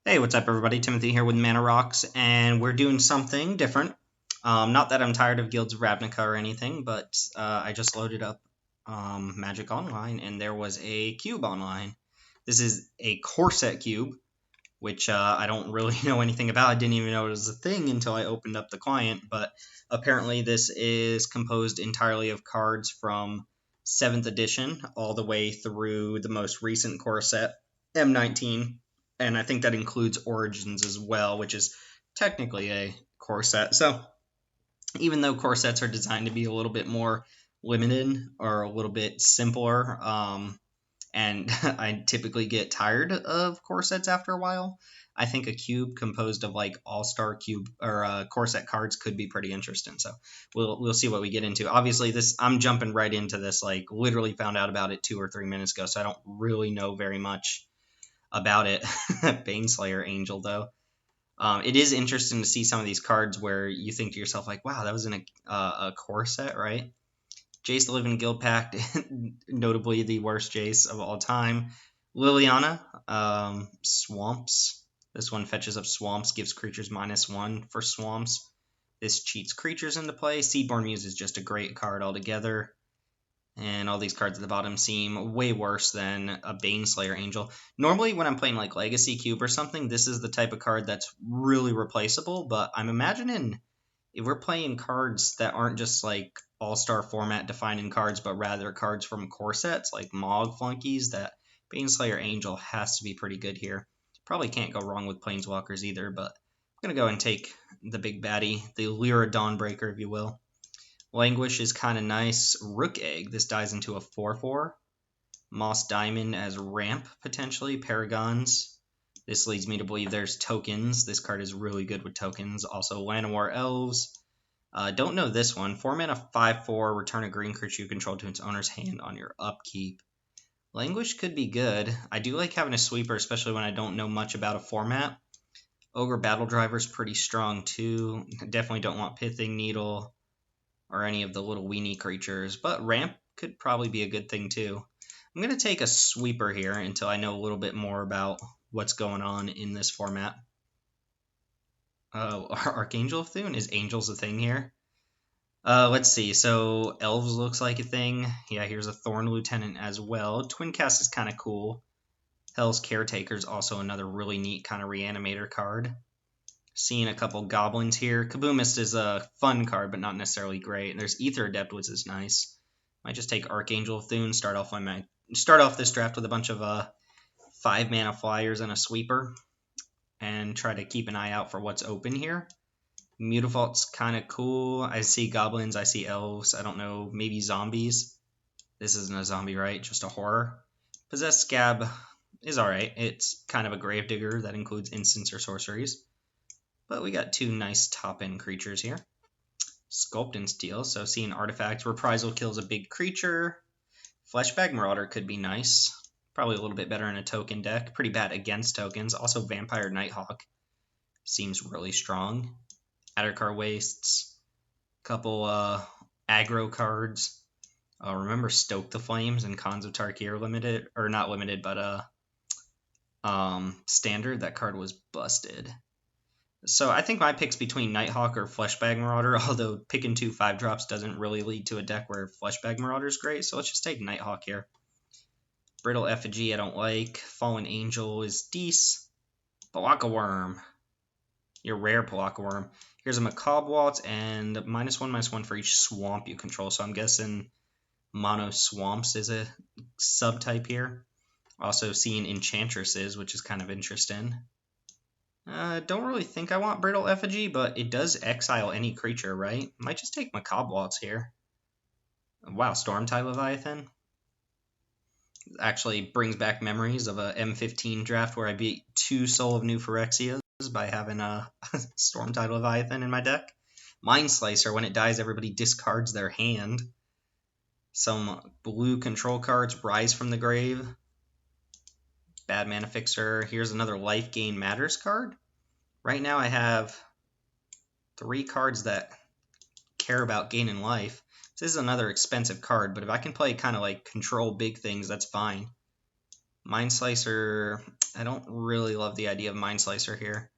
Hey, what's up, everybody? Timothy here with Mana Rocks, and we're doing something different. Not that I'm tired of Guilds of Ravnica or anything, but I just loaded up Magic Online, and there was a cube online. This is a core set cube, which I don't really know anything about. I didn't even know it was a thing until I opened up the client, but apparently this is composed entirely of cards from 7th edition all the way through the most recent core set, M19, and I think that includes Origins as well, which is technically a core set. So even though core sets are designed to be a little bit more limited or a little bit simpler, and I typically get tired of core sets after a while, I think a cube composed of like all-star cube or core set cards could be pretty interesting. So we'll see what we get into. Obviously, this I'm jumping right into this. Like literally found out about it 2 or 3 minutes ago, so I don't really know very much about it. Baneslayer Angel, though. It is interesting to see some of these cards where you think to yourself, like, wow, that was in a core set, right? Jace the Living Guild Pact, notably the worst Jace of all time. Liliana, Swamps. This one fetches up Swamps, gives creatures -1 for Swamps. This cheats creatures into play. Seedborn Muse is just a great card altogether. And all these cards at the bottom seem way worse than a Baneslayer Angel. Normally, when I'm playing like Legacy Cube or something, this is the type of card that's really replaceable. But I'm imagining if we're playing cards that aren't just like all-star format defining cards, but rather cards from core sets like Mog Flunkies, that Baneslayer Angel has to be pretty good here. Probably can't go wrong with Planeswalkers either, but I'm going to go and take the big baddie, the Lyra Dawnbreaker, if you will. Languish is kind of nice. Rook Egg, this dies into a 4/4. Moss Diamond as ramp, potentially. Paragons. This leads me to believe there's tokens. This card is really good with tokens. Also, Llanowar Elves. Don't know this one. 4 mana, 5/4. Return a green creature you control to its owner's hand on your upkeep. Languish could be good. I do like having a sweeper, especially when I don't know much about a format. Ogre Battle Driver is pretty strong, too. Definitely don't want Pithing Needle or any of the little weenie creatures, but ramp could probably be a good thing too. I'm going to take a sweeper here until I know a little bit more about what's going on in this format. Archangel of Thune? Is Angels a thing here? Let's see. So Elves looks like a thing. Yeah, here's a Thorn Lieutenant as well. Twincast is kind of cool. Hell's Caretaker is also another really neat kind of reanimator card. Seeing a couple goblins here. Kaboomist is a fun card, but not necessarily great. And there's Aether Adept, which is nice. Might just take Archangel of Thune. Start off this draft with a bunch of 5 mana flyers and a sweeper, and try to keep an eye out for what's open here. Mutavault's kind of cool. I see goblins. I see elves. I don't know. Maybe zombies. This isn't a zombie, right? Just a horror. Possessed Scab is alright. It's kind of a gravedigger that includes instants or sorceries. But we got 2 nice top-end creatures here. Sculpt and Steel, so seeing artifacts. Reprisal kills a big creature. Fleshbag Marauder could be nice. Probably a little bit better in a token deck. Pretty bad against tokens. Also Vampire Nighthawk seems really strong. Addercar Wastes. Couple aggro cards. Remember Stoke the Flames and Khans of Tarkir limited, or not limited, but standard. That card was busted. So I think my pick's between Nighthawk or Fleshbag Marauder, although picking 2 5-drops doesn't really lead to a deck where Fleshbag Marauder is great, so let's just take Nighthawk here. Brittle Effigy I don't like. Fallen Angel is decent. Pelakka Wurm. Your rare Pelakka Wurm. Here's a Macabre Waltz and -1/-1 for each swamp you control, so I'm guessing Mono Swamps is a subtype here. Also seeing Enchantresses, which is kind of interesting. Don't really think I want Brittle Effigy, but it does exile any creature, right? Might just take Macabre Waltz here. Wow, Stormtide Leviathan. Actually brings back memories of a M15 draft where I beat 2 Soul of New Phyrexias by having a Stormtide Leviathan in my deck. Mind Slicer, when it dies, everybody discards their hand. Some blue control cards, Rise from the Grave. Bad Mana Fixer. Here's another Life Gain Matters card. Right now I have 3 cards that care about gaining life. This is another expensive card, but if I can play kind of like control big things, that's fine. Mind Slicer, I don't really love the idea of Mind Slicer here.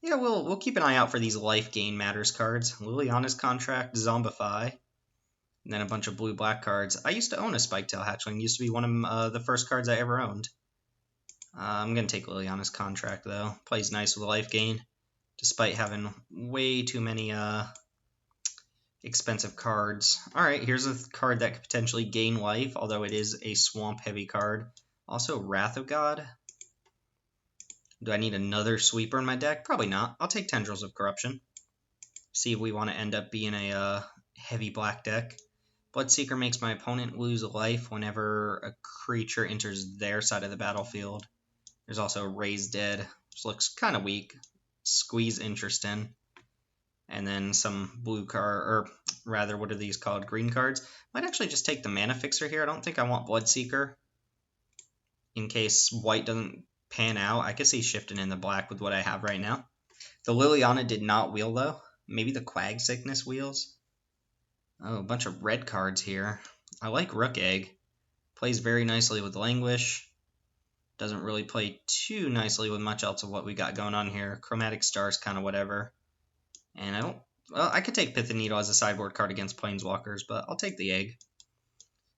Yeah, we'll keep an eye out for these life gain matters cards. Liliana's Contract, Zombify, and then a bunch of blue-black cards. I used to own a Spiketail Hatchling. Used to be one of the first cards I ever owned. I'm going to take Liliana's Contract, though. Plays nice with life gain, despite having way too many expensive cards. Alright, here's a card that could potentially gain life, although it is a swamp-heavy card. Also, Wrath of God. Do I need another sweeper in my deck? Probably not. I'll take Tendrils of Corruption. See if we want to end up being a heavy black deck. Bloodseeker makes my opponent lose life whenever a creature enters their side of the battlefield. There's also Raise Dead, which looks kind of weak. Squeeze Interest in. And then some blue card, or rather, what are these called? Green cards. Might actually just take the Mana Fixer here. I don't think I want Bloodseeker. In case white doesn't pan out, I could see shifting in the black with what I have right now. The Liliana did not wheel, though. Maybe the Quag Sickness wheels. Oh, a bunch of red cards here. I like Rook Egg. Plays very nicely with Languish. Doesn't really play too nicely with much else of what we got going on here. Chromatic Star's kind of whatever. And I don't... Well, I could take Pithing Needle as a sideboard card against Planeswalkers, but I'll take the egg.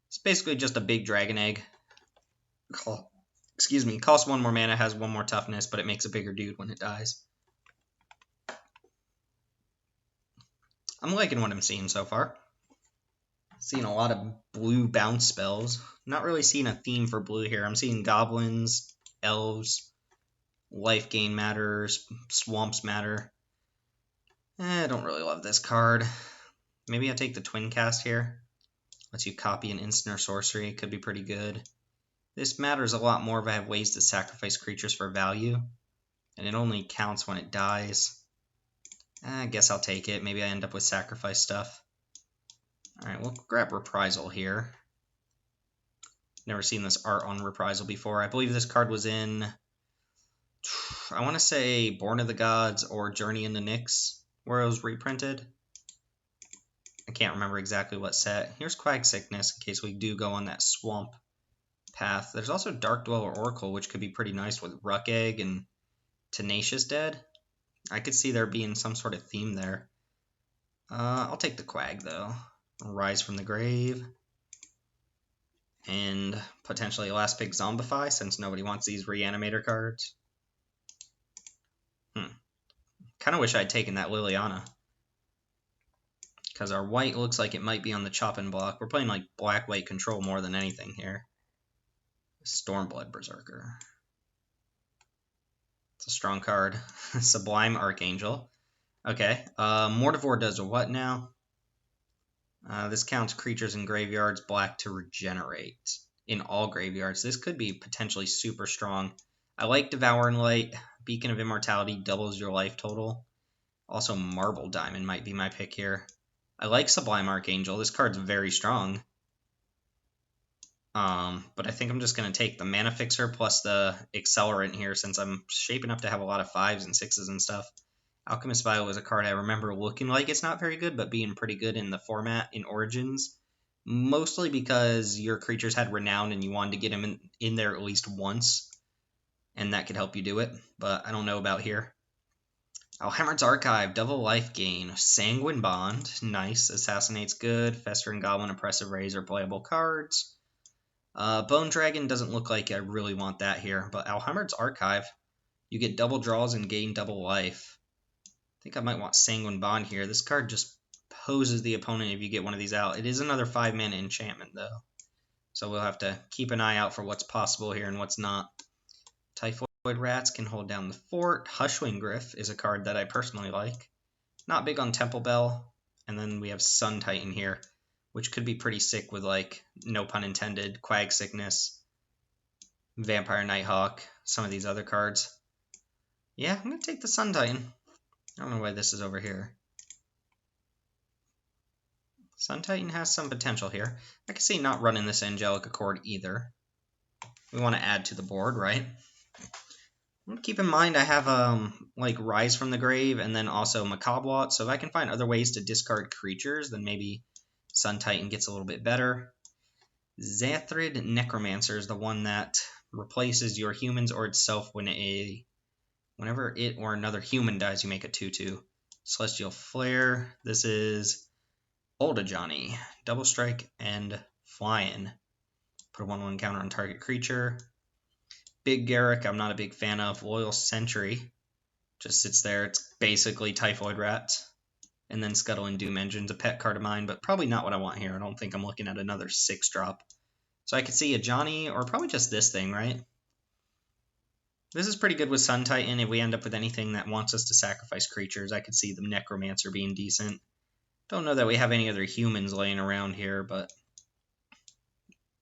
It's basically just a big dragon egg. Excuse me. Costs 1 more mana, has 1 more toughness, but it makes a bigger dude when it dies. I'm liking what I'm seeing so far. Seeing a lot of blue bounce spells. Not really seeing a theme for blue here. I'm seeing goblins, elves, life gain matters, swamps matter. I don't really love this card. Maybe I take the Twin Cast here. Lets you copy an instant or sorcery. Could be pretty good. This matters a lot more if I have ways to sacrifice creatures for value. And it only counts when it dies. I guess I'll take it. Maybe I end up with sacrifice stuff. Alright, we'll grab Reprisal here. Never seen this art on Reprisal before. I believe this card was in... I want to say Born of the Gods or Journey in the Nyx, where it was reprinted. I can't remember exactly what set. Here's Quag Sickness, in case we do go on that swamp path. There's also Dark Dweller Oracle, which could be pretty nice with Ruck Egg and Tenacious Dead. I could see there being some sort of theme there. I'll take the Quag, though. Rise from the Grave. And potentially Last Pick Zombify, since nobody wants these Reanimator cards. Kind of wish I'd taken that Liliana. Because our white looks like it might be on the chopping block. We're playing like black-white control more than anything here. Stormblood Berserker. It's a strong card. Sublime Archangel. Okay. Mortivore does what now? This counts creatures in graveyards black to regenerate in all graveyards. This could be potentially super strong. I like Devouring Light. Beacon of Immortality doubles your life total. Also, Marble Diamond might be my pick here. I like Sublime Archangel. This card's very strong. But I think I'm just going to take the Mana Fixer plus the Accelerant here since I'm shaping up to have a lot of 5s and 6s and stuff. Alchemist Vial was a card I remember looking like it's not very good, but being pretty good in the format in Origins. Mostly because your creatures had Renown and you wanted to get them in there at least once. And that could help you do it, but I don't know about here. Alhammar's Archive, double life gain. Sanguine Bond, nice. Assassinate's good. Festering Goblin, Oppressive Rays are playable cards. Bone Dragon doesn't look like I really want that here, but Alhammar's Archive, you get double draws and gain double life. I think I might want Sanguine Bond here. This card just poses the opponent if you get one of these out. It is another 5-mana enchantment, though. So we'll have to keep an eye out for what's possible here and what's not. Typhoid Rats can hold down the fort. Hushwing Gryff is a card that I personally like. Not big on Temple Bell. And then we have Sun Titan here, which could be pretty sick with, like, no pun intended, Quag Sickness, Vampire Nighthawk, some of these other cards. Yeah, I'm going to take the Sun Titan. I don't know why this is over here. Sun Titan has some potential here. I can see not running this Angelic Accord either. We want to add to the board, right? Keep in mind I have like Rise from the Grave and then also Macabre, so if I can find other ways to discard creatures, then maybe Sun Titan gets a little bit better. Zathrid Necromancer is the one that Replaces your humans or itself whenever it or another human dies, you make a 2/2. Celestial Flare. This is Olda Johnny. Double strike and flying. Put a 1/1 counter on target creature. Big Garrick, I'm not a big fan of. Loyal Sentry. Just sits there. It's basically Typhoid Rat. And then Scuttle and Doom Engine's a pet card of mine, but probably not what I want here. I don't think I'm looking at another 6-drop. So I could see a Johnny, or probably just this thing, right? This is pretty good with Sun Titan. If we end up with anything that wants us to sacrifice creatures, I could see the Necromancer being decent. Don't know that we have any other humans laying around here, but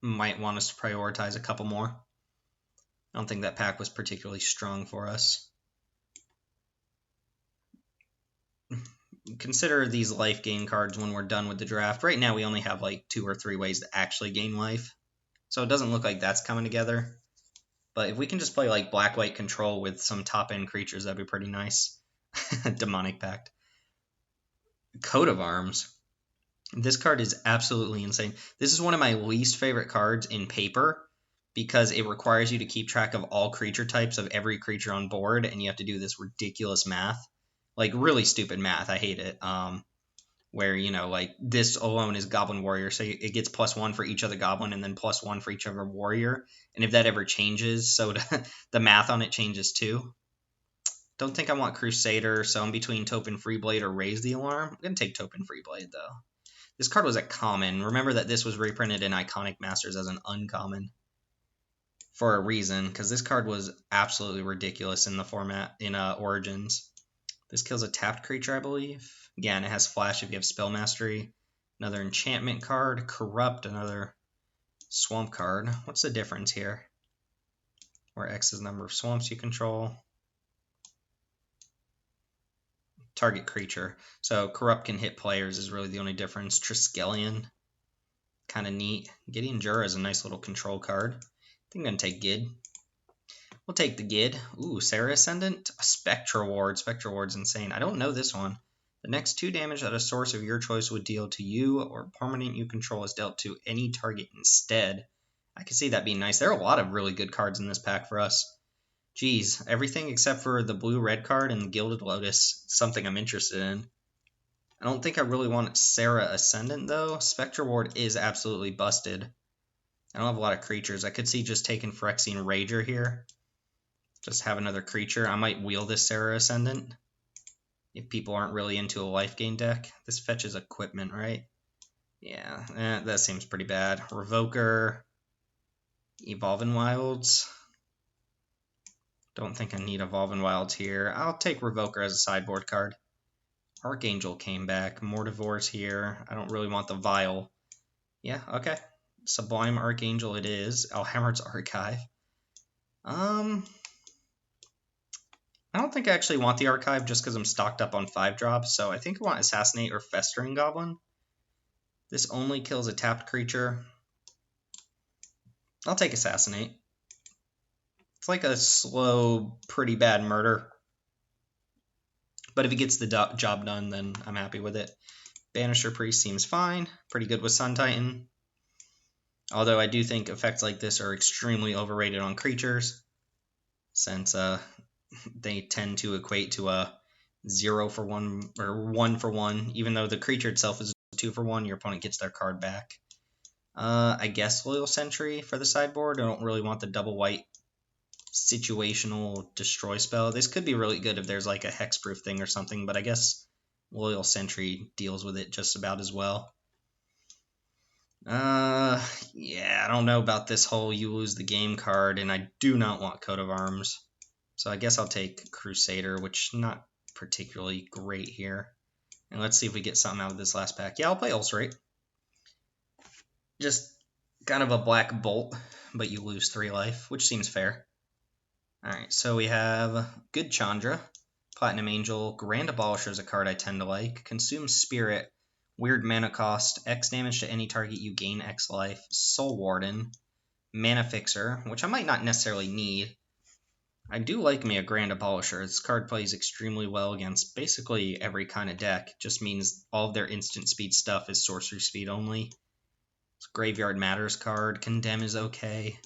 might want us to prioritize a couple more. I don't think that pack was particularly strong for us. Consider these life gain cards when we're done with the draft. Right now we only have like 2 or 3 ways to actually gain life. So it doesn't look like that's coming together. But if we can just play like Black-White Control with some top-end creatures, that'd be pretty nice. Demonic Pact. Coat of Arms. This card is absolutely insane. This is one of my least favorite cards in Paper because it requires you to keep track of all creature types of every creature on board, and you have to do this ridiculous math. Like, really stupid math. I hate it. Where, you know, like, this alone is Goblin Warrior, so it gets +1 for each other Goblin and then +1 for each other Warrior. And if that ever changes, so the math on it changes too. Don't think I want Crusader, so I'm between Topin Freeblade or Raise the Alarm. I'm going to take Topin Freeblade, though. This card was a common. Remember that this was reprinted in Iconic Masters as an uncommon for a reason, because this card was absolutely ridiculous in the format in Origins. This kills a tapped creature, I believe. Again, it has Flash if you have Spell Mastery. Another enchantment card. Corrupt, another swamp card. What's the difference here? Where X is the number of swamps you control. Target creature. So Corrupt can hit players is really the only difference. Triskelion. Kind of neat. Gideon Jura is a nice little control card. I think I'm going to take Gid. We'll take the Gid. Ooh, Serra Ascendant. A Spectra Ward. Spectra Ward's insane. I don't know this one. The next 2 damage that a source of your choice would deal to you or permanent you control is dealt to any target instead. I can see that being nice. There are a lot of really good cards in this pack for us. Geez, everything except for the blue-red card and the Gilded Lotus. Something I'm interested in. I don't think I really want Serra Ascendant, though. Spectra Ward is absolutely busted. I don't have a lot of creatures. I could see just taking Phyrexian Rager here. Just have another creature. I might wheel this Serra Ascendant if people aren't really into a life gain deck. This fetches equipment, right? Yeah, that seems pretty bad. Revoker, Evolving Wilds. Don't think I need Evolving Wilds here. I'll take Revoker as a sideboard card. Archangel came back. Mortivor's here. I don't really want the Vial. Yeah, okay. Sublime Archangel it is. Alhammer's Archive. I don't think I actually want the Archive just because I'm stocked up on 5-drops, so I think I want Assassinate or Festering Goblin. This only kills a tapped creature. I'll take Assassinate. It's like a slow, pretty bad murder. But if it gets the job done, then I'm happy with it. Banisher Priest seems fine. Pretty good with Sun Titan. Although I do think effects like this are extremely overrated on creatures, since they tend to equate to a 0 for 1 or 1 for 1. Even though the creature itself is 2 for 1, your opponent gets their card back. I guess Loyal Sentry for the sideboard. I don't really want the double white situational destroy spell. This could be really good if there's like a hexproof thing or something, but I guess Loyal Sentry deals with it just about as well. Yeah, I don't know about this whole you lose the game card, and I do not want Coat of Arms. So I guess I'll take Crusader, which not particularly great here. And let's see if we get something out of this last pack. Yeah, I'll play Ulcerate. Just kind of a black bolt, but you lose 3 life, which seems fair. Alright, so we have Good Chandra, Platinum Angel, Grand Abolisher is a card I tend to like, Consume Spirit, weird mana cost, X damage to any target you gain X life, Soul Warden, Mana Fixer, which I might not necessarily need. I do like me a Grand Abolisher. This card plays extremely well against basically every kind of deck. It just means all of their instant speed stuff is sorcery speed only. It's Graveyard Matters card. Condemn is okay.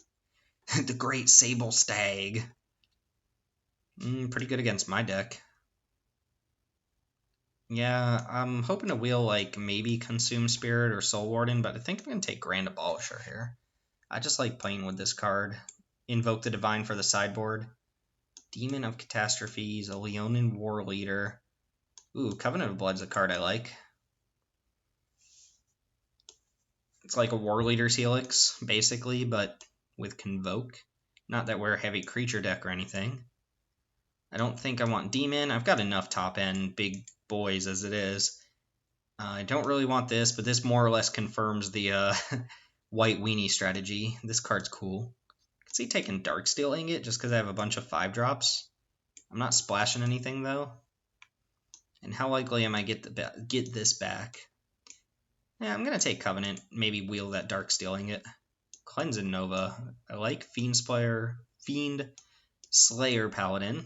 The Great Sable Stag. Pretty good against my deck. Yeah, I'm hoping to wheel like maybe Consume Spirit or Soul Warden, but I think I'm going to take Grand Abolisher here. I just like playing with this card. Invoke the Divine for the sideboard. Demon of Catastrophes, a Leonin War Leader. Ooh, Covenant of Blood's a card I like. It's like a War Leader's Helix, basically, but with Convoke. Not that we're a heavy creature deck or anything. I don't think I want Demon. I've got enough top-end big boys as it is. I don't really want this, but this more or less confirms the white weenie strategy. This card's cool. I can see taking Darksteel Ingot just because I have a bunch of 5-drops. I'm not splashing anything, though. And how likely am I get this back? Yeah, I'm going to take Covenant, maybe wheel that Darksteel Ingot. Cleansing Nova. I like Fiend Slayer Paladin.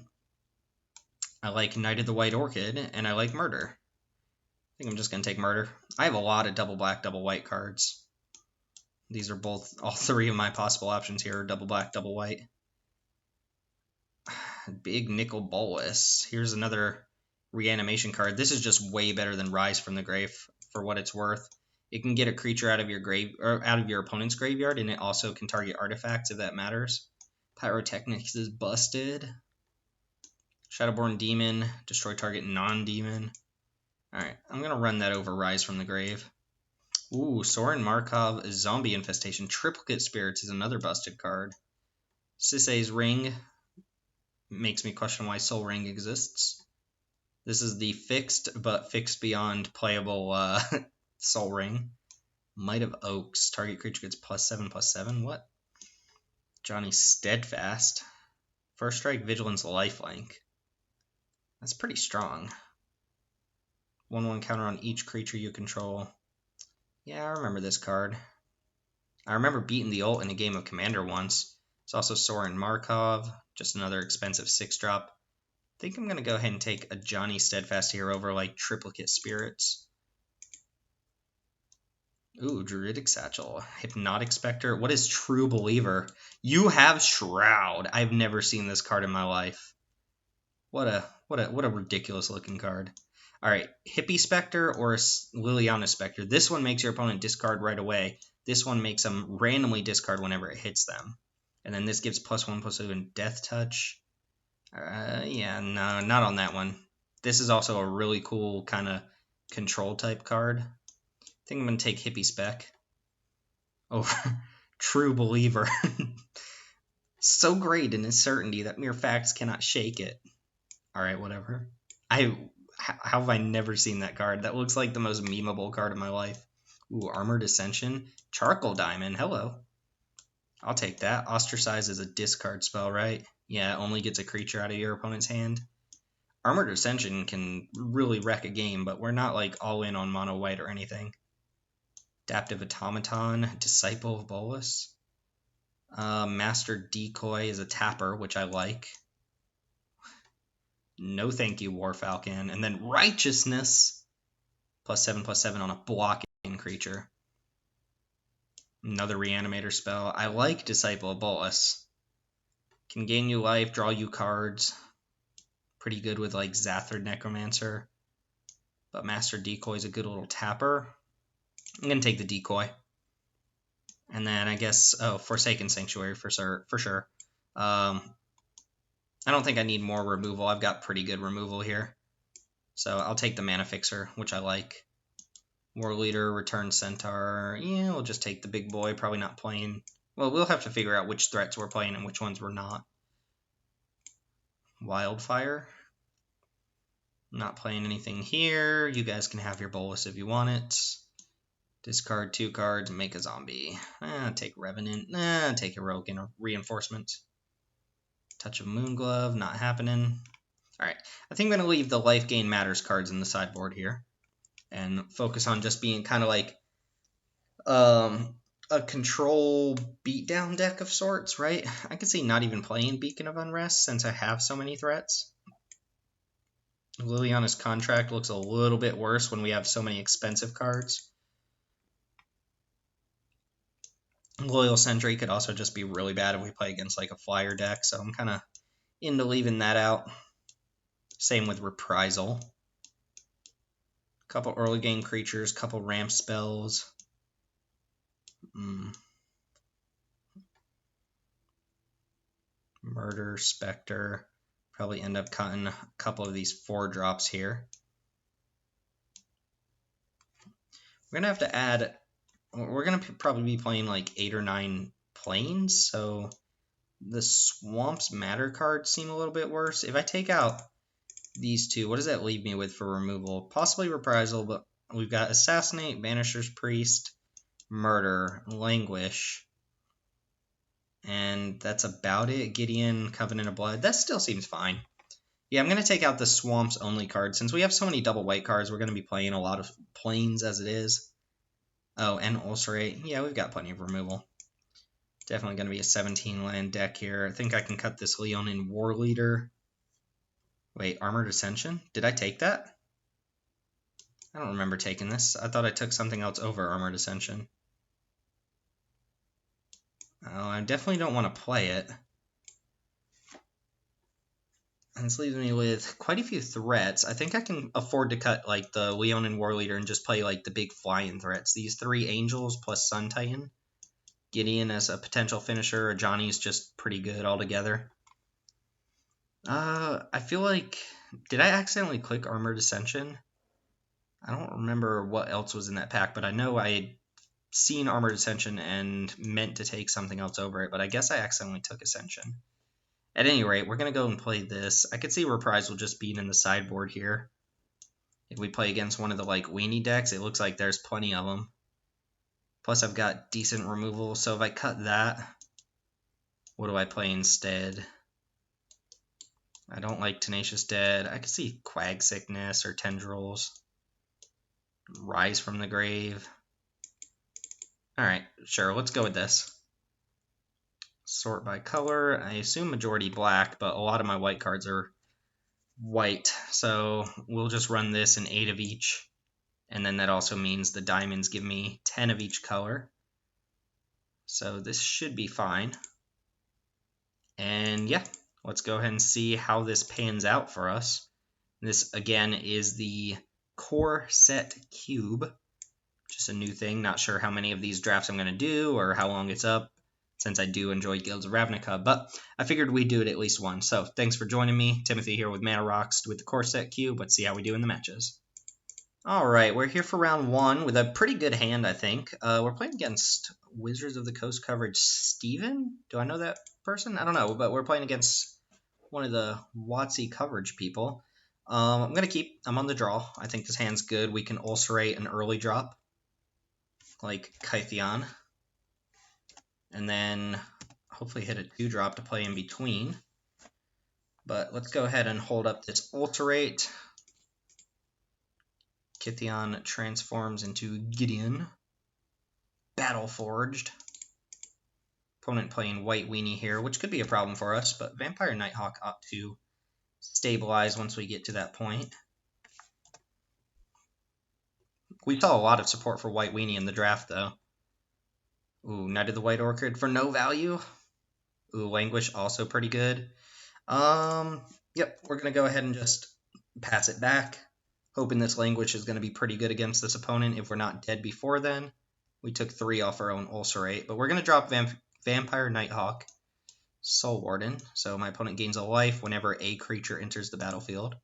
I like Knight of the White Orchid, and I like Murder. I think I'm just going to take Murder. I have a lot of double black, double white cards. These are all three of my possible options here, double black, double white. Big Nicol Bolas. Here's another reanimation card. This is just way better than Rise from the Grave for what it's worth. It can get a creature out of your opponent's graveyard, and it also can target artifacts if that matters. Pyrotechnics is busted. Shadowborn Demon, destroy target non-demon. Alright, I'm going to run that over Rise from the Grave. Ooh, Sorin Markov, Zombie Infestation. Triplicate Spirits is another busted card. Sisay's Ring makes me question why Sol Ring exists. This is the fixed, but fixed beyond playable Sol Ring. Might of Oaks. Target creature gets +7/+7. What? Johnny Steadfast. First strike, Vigilance, Lifelink. That's pretty strong. 1/1 counter on each creature you control. Yeah, I remember this card. I remember beating the ult in a game of Commander once. It's also Sorin Markov, just another expensive 6-drop. I think I'm going to go ahead and take a Johnny Steadfast here over like Triplicate Spirits. Ooh, Druidic Satchel. Hypnotic Spectre. What is True Believer? You have Shroud. I've never seen this card in my life. What a ridiculous looking card. Alright, Hippie Spectre or Liliana Spectre. This one makes your opponent discard right away. This one makes them randomly discard whenever it hits them. And then this gives +1/+2 Death Touch. Yeah, no, not on that one. This is also a really cool kind of control type card. I think I'm going to take Hippie Spec over True Believer. So great in its certainty that mere facts cannot shake it. Alright, whatever. How have I never seen that card? That looks like the most memeable card of my life. Ooh, Armored Ascension. Charcoal Diamond, hello. I'll take that. Ostracize is a discard spell, right? Yeah, it only gets a creature out of your opponent's hand. Armored Ascension can really wreck a game, but we're not like all in on mono white or anything. Adaptive Automaton, Disciple of Bolas. Master Decoy is a tapper, which I like. No thank you, War Falcon. And then Righteousness, +7/+7 on a blocking creature. Another Reanimator spell. I like Disciple of Bolas. Can gain you life, draw you cards. Pretty good with like Zathrid Necromancer. But Master Decoy is a good little tapper. I'm going to take the Decoy. And then I guess, Forsaken Sanctuary for sure. I don't think I need more removal. I've got pretty good removal here. So I'll take the Mana Fixer, which I like. War Leader, Return Centaur. Yeah, we'll just take the big boy. Probably not playing. Well, we'll have to figure out which threats we're playing and which ones we're not. Wildfire. Not playing anything here. You guys can have your Bolas if you want it. Discard 2 cards, make a zombie. Take Revenant. Take Heroic Reinforcement. Touch of Moonglove, not happening. Alright, I think I'm going to leave the Life Gain Matters cards in the sideboard here. And focus on just being kind of like a control beatdown deck of sorts, right? I could see not even playing Beacon of Unrest since I have so many threats. Liliana's Contract looks a little bit worse when we have so many expensive cards. Loyal Sentry could also just be really bad if we play against like a flyer deck, so I'm kind of into leaving that out. Same with Reprisal. Couple early game creatures, couple ramp spells. Murder, Spectre. Probably end up cutting a couple of these 4-drops here. We're gonna have to add. We're gonna probably be playing like 8 or 9 planes, so the Swamps Matter cards seem a little bit worse. If I take out these two, what does that leave me with for removal? Possibly Reprisal, but we've got Assassinate, Banisher's Priest, Murder, Languish, and that's about it. Gideon, Covenant of Blood. That still seems fine. Yeah, I'm going to take out the Swamps only card. Since we have so many double white cards, we're going to be playing a lot of planes as it is. Oh, and Ulcerate. Yeah, we've got plenty of removal. Definitely going to be a 17 land deck here. I think I can cut this Leonin War Leader. Wait, Armored Ascension? Did I take that? I don't remember taking this. I thought I took something else over Armored Ascension. Oh, I definitely don't want to play it. And this leaves me with quite a few threats. I think I can afford to cut like the Leonin War Leader and just play like the big flying threats. These 3 Angels plus Sun Titan. Gideon as a potential finisher. Johnny's just pretty good altogether. I feel like... Did I accidentally click Armored Ascension? I don't remember what else was in that pack, but I know I had seen Armored Ascension and meant to take something else over it, but I guess I accidentally took Ascension. At any rate, we're going to go and play this. I could see Reprisal just being in the sideboard here. If we play against one of the like weenie decks, it looks like there's plenty of them. Plus I've got decent removal, so if I cut that, what do I play instead? I don't like Tenacious Dead. I could see Quag Sickness or Tendrils. Rise from the Grave. Alright, sure, let's go with this. Sort by color. I assume majority black, but a lot of my white cards are white, so we'll just run this in 8 of each. And then that also means the diamonds give me 10 of each color. So this should be fine. And yeah, let's go ahead and see how this pans out for us. This, again, is the Core Set Cube. Just a new thing. Not sure how many of these drafts I'm going to do or how long it's up, since I do enjoy Guilds of Ravnica, but I figured we'd do it at least once. So thanks for joining me. Timothy here with Mana Rocks with the Core Set Cube. Let's see how we do in the matches. Alright, we're here for round 1 with a pretty good hand, I think. We're playing against Wizards of the Coast Coverage Steven? Do I know that person? I don't know, but we're playing against one of the WotC coverage people. I'm going to keep... I'm on the draw. I think this hand's good. We can ulcerate an early drop, like Kytheon. And then hopefully hit a 2-drop to play in between. But let's go ahead and hold up this ulcerate. Kytheon transforms into Gideon. Battle Forged. Opponent playing white weenie here, which could be a problem for us, but Vampire Nighthawk ought to stabilize once we get to that point. We saw a lot of support for white weenie in the draft, though. Ooh, Knight of the White Orchid for no value. Ooh, Languish also pretty good. Yep, we're going to go ahead and just pass it back. Hoping this Languish is going to be pretty good against this opponent if we're not dead before then. We took 3 off our own ulcerate, but we're going to drop Vampire Nighthawk, Soul Warden, so my opponent gains a life whenever a creature enters the battlefield.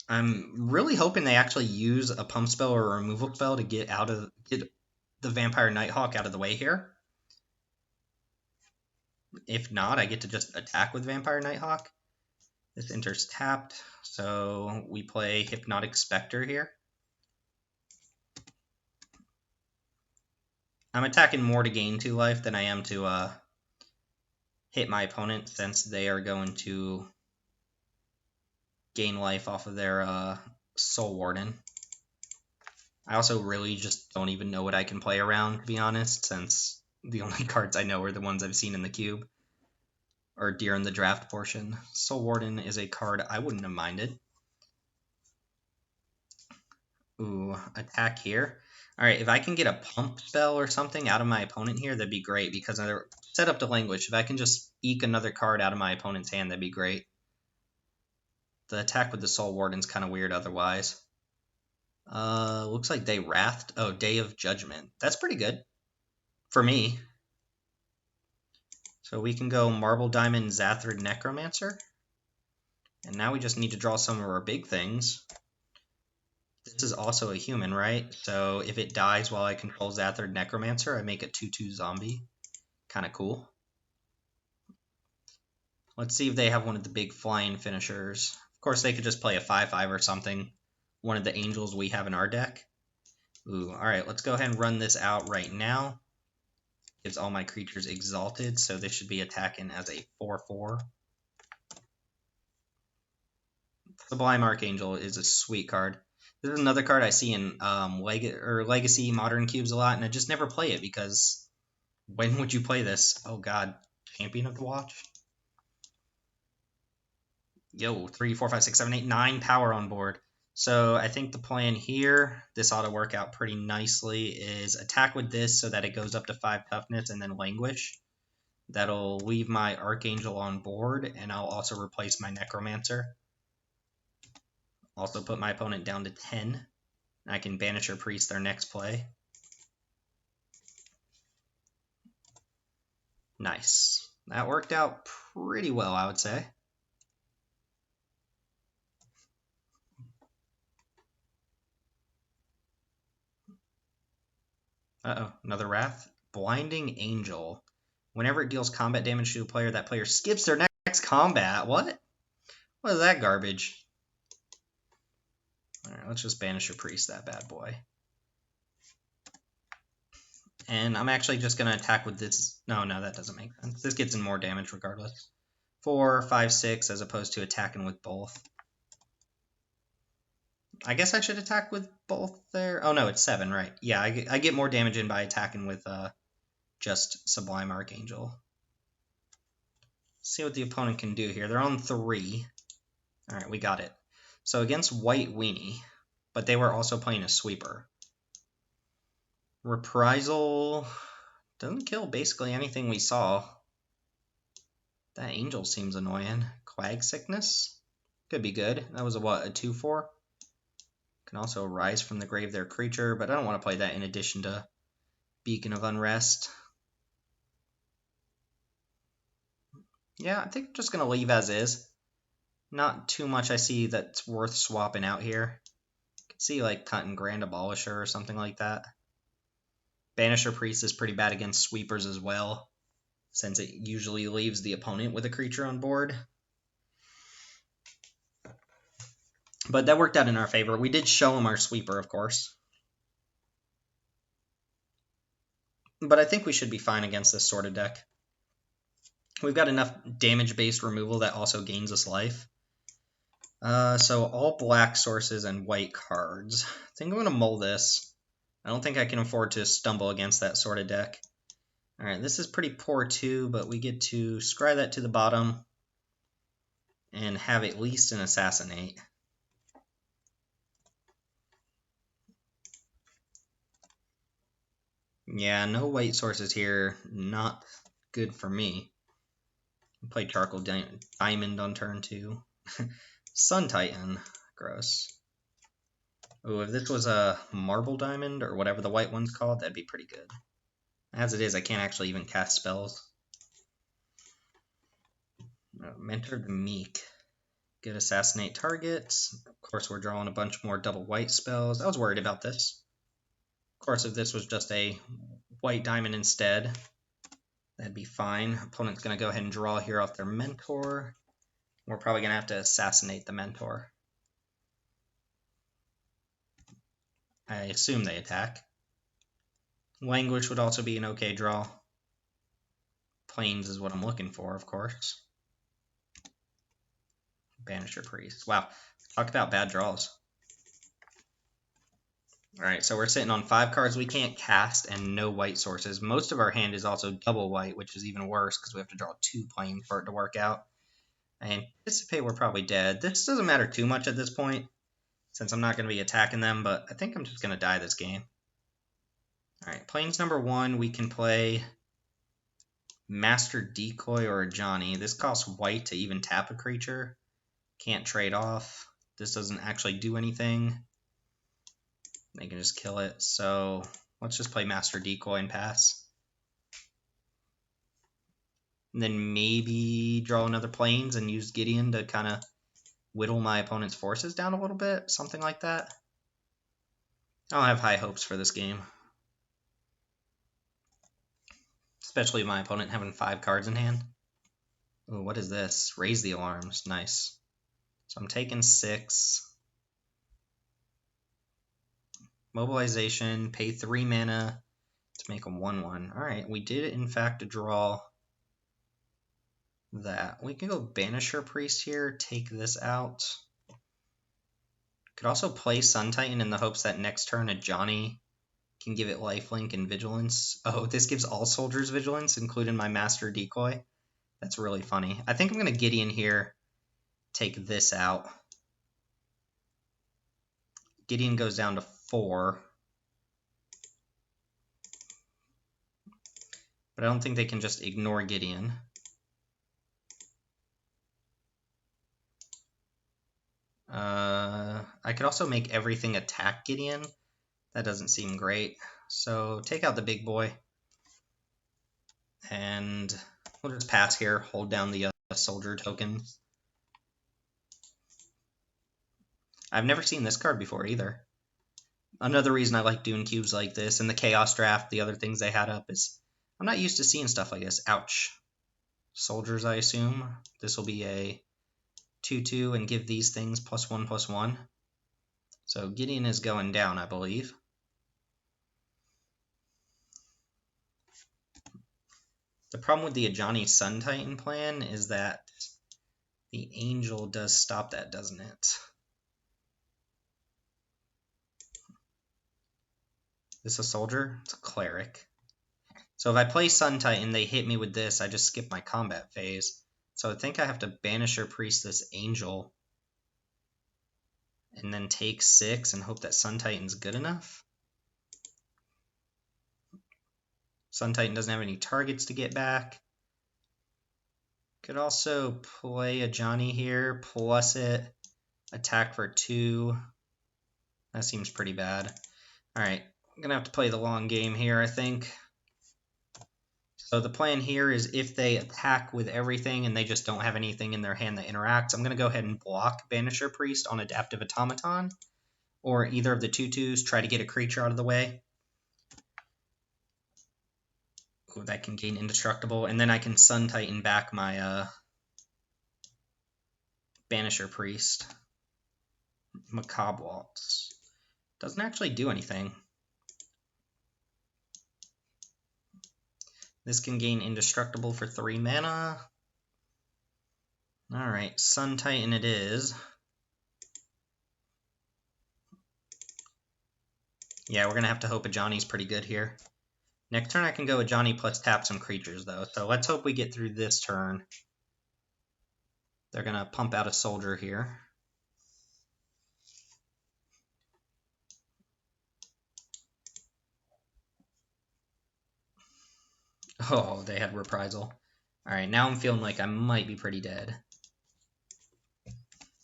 I'm really hoping they actually use a pump spell or a removal spell to get the Vampire Nighthawk out of the way here. If not, I get to just attack with Vampire Nighthawk. This enters tapped, so we play Hypnotic Spectre here. I'm attacking more to gain 2 life than I am to hit my opponent, since they are going to gain life off of their Soul Warden. I also really just don't even know what I can play around, to be honest, since the only cards I know are the ones I've seen in the cube, or during the draft portion. Soul Warden is a card I wouldn't have minded. Ooh, attack here. Alright, if I can get a pump spell or something out of my opponent here, that'd be great, because they're set up to languish. If I can just eke another card out of my opponent's hand, that'd be great. The attack with the Soul Warden's kind of weird otherwise. Looks like they wrathed. Oh, Day of Judgment. That's pretty good. For me. So we can go Marble Diamond Zathrid Necromancer. And now we just need to draw some of our big things. This is also a human, right? So if it dies while I control Zathrid Necromancer, I make a 2/2 zombie. Kind of cool. Let's see if they have one of the big flying finishers. Of course, they could just play a 5/5 or something. One of the angels we have in our deck. Ooh, alright, let's go ahead and run this out right now. Gives all my creatures exalted, so this should be attacking as a 4/4. Sublime Archangel is a sweet card. This is another card I see in Legacy Modern Cubes a lot, and I just never play it because when would you play this? Oh god, Champion of the Watch? Yo, 3, 4, 5, 6, 7, 8, 9 power on board. So I think the plan here, this ought to work out pretty nicely, is attack with this so that it goes up to 5 toughness and then languish. That'll leave my Archangel on board, and I'll also replace my Necromancer. Also put my opponent down to 10. I can Banisher Priest their next play. Nice. That worked out pretty well, I would say. Uh-oh, another Wrath. Blinding Angel. Whenever it deals combat damage to a player, that player skips their next combat. What? What is that garbage? Alright, let's just Banisher Priest that bad boy. And I'm actually just going to attack with this. No, that doesn't make sense. This gets in more damage regardless. 4, 5, 6 as opposed to attacking with both. I guess I should attack with both there. Oh no, it's 7, right. Yeah, I get more damage in by attacking with just Sublime Archangel. See what the opponent can do here. They're on 3. Alright, we got it. So against White Weenie, but they were also playing a sweeper. Reprisal doesn't kill basically anything we saw. That angel seems annoying. Quag Sickness could be good. That was a 2/4? Can also rise from the grave their creature, but I don't want to play that in addition to Beacon of Unrest. Yeah, I think I'm just going to leave as is. Not too much I see that's worth swapping out here. I could see like cutting Grand Abolisher or something like that. Banisher Priest is pretty bad against sweepers as well, since it usually leaves the opponent with a creature on board. But that worked out in our favor. We did show him our sweeper, of course. But I think we should be fine against this sort of deck. We've got enough damage-based removal that also gains us life. So all black sources and white cards. I think I'm going to mull this. I don't think I can afford to stumble against that sort of deck. Alright, this is pretty poor too, but we get to scry that to the bottom and have at least an Assassinate. Yeah, no white sources here. Not good for me. Play Charcoal Diamond on turn 2. Sun Titan. Gross. Oh, if this was a Marble Diamond, or whatever the white one's called, that'd be pretty good. As it is, I can't actually even cast spells. Mentor the Meek. Get Assassinate targets. Of course, we're drawing a bunch more double white spells. I was worried about this. Of course, if this was just a white diamond instead, that'd be fine. Opponent's going to go ahead and draw here off their Mentor. We're probably going to have to assassinate the Mentor. I assume they attack. Languish would also be an okay draw. Plains is what I'm looking for, of course. Banisher Priest. Wow, talk about bad draws. Alright, so we're sitting on 5 cards we can't cast and no white sources. Most of our hand is also double white, which is even worse because we have to draw 2 plains for it to work out. I anticipate we're probably dead. This doesn't matter too much at this point, since I'm not going to be attacking them, but I think I'm just going to die this game. Alright, plains number 1, we can play Master Decoy or Ajani. This costs white to even tap a creature. Can't trade off. This doesn't actually do anything. They can just kill it. So let's just play Master Decoy and pass. And then maybe draw another plains and use Gideon to kind of whittle my opponent's forces down a little bit. Something like that. I don't have high hopes for this game. Especially my opponent having 5 cards in hand. Ooh, what is this? Raise the alarms. Nice. So I'm taking 6. Mobilization, pay 3 mana to make a 1/1. Alright, we did in fact draw that. We can go Banisher Priest here, take this out. Could also play Sun Titan in the hopes that next turn Ajani can give it lifelink and vigilance. Oh, this gives all soldiers vigilance, including my Master Decoy. That's really funny. I think I'm going to Gideon here, take this out. Gideon goes down to 4. But I don't think they can just ignore Gideon. I could also make everything attack Gideon. That doesn't seem great. So take out the big boy. And we'll just pass here, hold down the soldier token. I've never seen this card before either. Another reason I like doing cubes like this, and the Chaos Draft, the other things they had up, is I'm not used to seeing stuff like this. Ouch. Soldiers, I assume. This will be a 2/2 and give these things +1/+1. So Gideon is going down, I believe. The problem with the Ajani Sun Titan plan is that the Angel does stop that, doesn't it? Is this a soldier? It's a cleric. So if I play Sun Titan, they hit me with this, I just skip my combat phase. So I think I have to Banisher Priest this Angel and then take 6 and hope that Sun Titan's good enough. Sun Titan doesn't have any targets to get back. Could also play Ajani here, plus it, attack for 2. That seems pretty bad. Alright, I'm going to have to play the long game here, I think. So the plan here is if they attack with everything and they just don't have anything in their hand that interacts, I'm going to go ahead and block Banisher Priest on Adaptive Automaton, or either of the 2/2s, try to get a creature out of the way. Ooh, that can gain Indestructible, and then I can Sun Titan back my Banisher Priest. Macabre Waltz. Doesn't actually do anything. This can gain Indestructible for 3 mana. Alright, Sun Titan it is. Yeah, we're going to have to hope Ajani's pretty good here. Next turn I can go Ajani plus tap some creatures, though. So let's hope we get through this turn. They're going to pump out a soldier here. Oh, they had Reprisal. Alright, now I'm feeling like I might be pretty dead.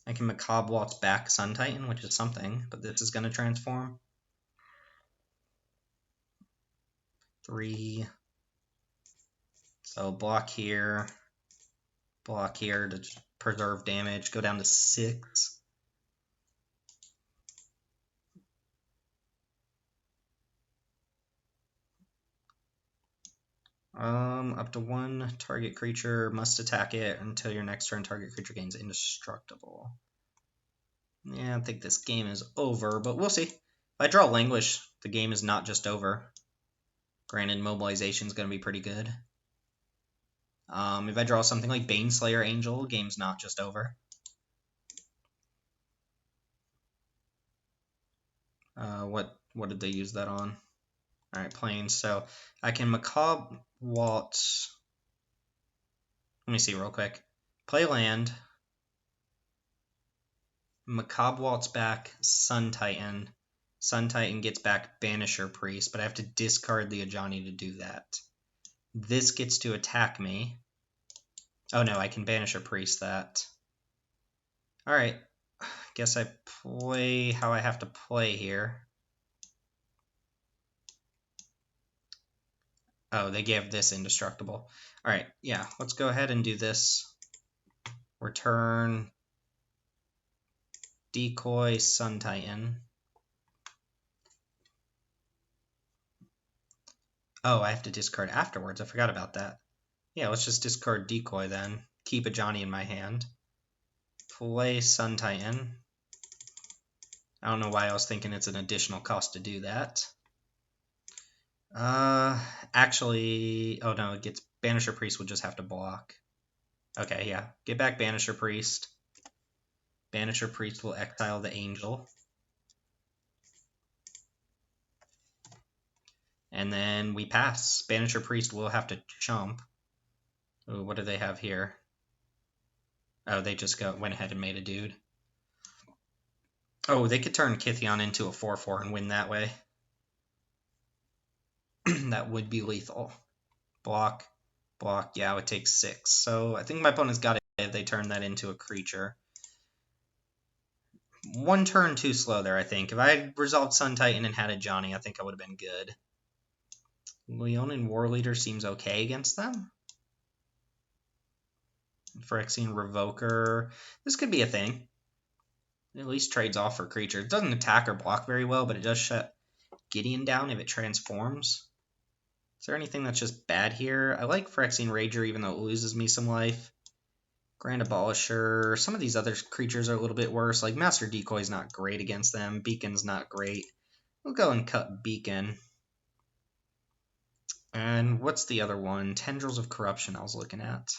I can Macabre Waltz back Sun Titan, which is something, but this is going to transform. 3. So block here to preserve damage, go down to 6. Up to 1 target creature must attack it until your next turn target creature gains Indestructible. Yeah, I think this game is over, but we'll see. If I draw Languish, the game is not just over. Granted, Mobilization is going to be pretty good. If I draw something like Baneslayer Angel, game's not just over. What did they use that on? Alright, plains. So I can Macabre Waltz. Let me see real quick. Play land. Macabre Waltz back Sun Titan. Sun Titan gets back Banisher Priest, but I have to discard the Ajani to do that. This gets to attack me. Oh no, I can Banisher Priest that. Alright, guess I play how I have to play here. Oh, they gave this indestructible. Alright, yeah, let's go ahead and do this. Return Decoy Sun Titan. Oh, I have to discard afterwards. I forgot about that. Yeah, let's just discard Decoy then. Keep a Johnny in my hand. Play Sun Titan. I don't know why I was thinking it's an additional cost to do that. Actually, oh no, it gets Banisher Priest will just have to block. Okay, yeah. Get back Banisher Priest. Banisher Priest will exile the Angel. And then we pass. Banisher Priest will have to chump. Ooh, what do they have here? Oh, they just went ahead and made a dude. Oh, they could turn Kithion into a 4/4 and win that way. That would be lethal. Block, block. Yeah, it would take 6. So I think my opponent's got it if they turn that into a creature. One turn too slow there, I think. If I had resolved Sun Titan and had a Johnny, I think I would have been good. Leonin War Leader seems okay against them. Phyrexian Revoker. This could be a thing. It at least trades off for creature. It doesn't attack or block very well, but it does shut Gideon down if it transforms. Is there anything that's just bad here? I like Phyrexian Rager even though it loses me some life. Grand Abolisher. Some of these other creatures are a little bit worse. Like Master Decoy's not great against them. Beacon's not great. We'll go and cut Beacon. And what's the other one? Tendrils of Corruption I was looking at.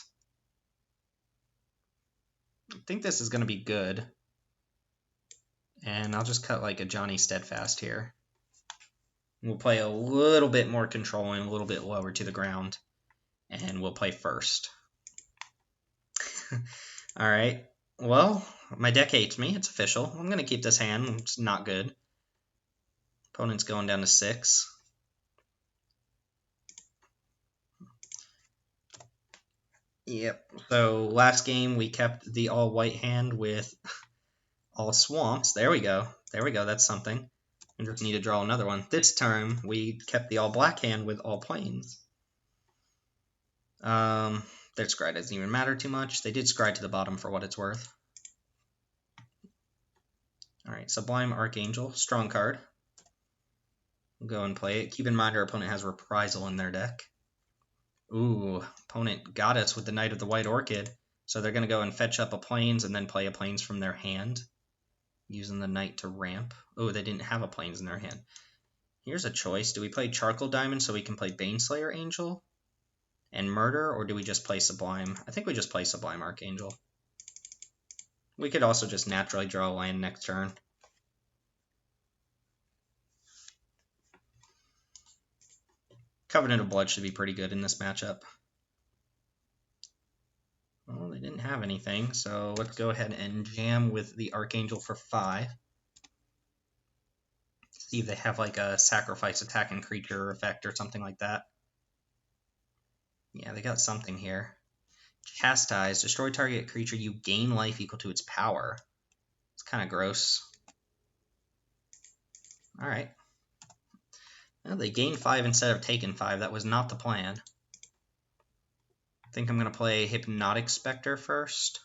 I think this is going to be good. And I'll just cut like a Johnny Steadfast here. We'll play a little bit more controlling, a little bit lower to the ground. And we'll play first. Alright. Well, my deck hates me. It's official. I'm going to keep this hand. It's not good. Opponent's going down to 6. Yep. So last game we kept the all-white hand with all swamps. There we go. There we go. That's something. I just need to draw another one. This turn we kept the all-black hand with all plains. Their scry doesn't even matter too much. They did scry to the bottom for what it's worth. Alright, Sublime Archangel. Strong card. We'll go and play it. Keep in mind our opponent has Reprisal in their deck. Ooh, opponent got us with the Knight of the White Orchid. So they're going to go and fetch up a Plains and then play a Plains from their hand. Using the Knight to ramp. Oh, they didn't have a Plains in their hand. Here's a choice. Do we play Charcoal Diamond so we can play Baneslayer Angel and Murder, or do we just play Sublime? I think we just play Sublime Archangel. We could also just naturally draw a land next turn. Covenant of Blood should be pretty good in this matchup. Well, they didn't have anything, so let's go ahead and jam with the Archangel for 5. See if they have like a sacrifice attacking creature effect or something like that. Yeah, they got something here. Chastise. Destroy target creature. You gain life equal to its power. It's kind of gross. Alright. Well, they gained 5 instead of taking 5. That was not the plan. I think I'm going to play Hypnotic Spectre first.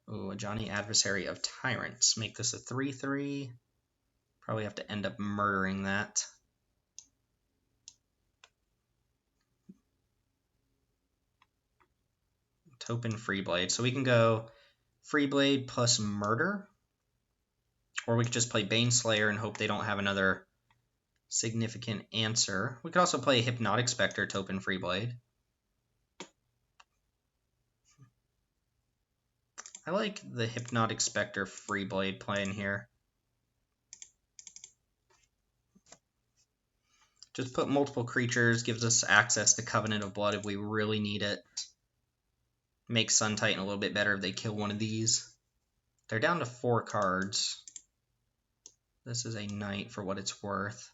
Ooh, a Johnny Adversary of Tyrants. Make this a 3/3. Probably have to end up murdering that. Topin Freeblade. So we can go Freeblade plus Murder. Or we could just play Baneslayer and hope they don't have another significant answer. We could also play Hypnotic Spectre, Topin Freeblade. I like the Hypnotic Spectre Freeblade playing here. Just put multiple creatures, gives us access to Covenant of Blood if we really need it. Makes Sun Titan a little bit better if they kill one of these. They're down to 4 cards. This is a knight for what it's worth.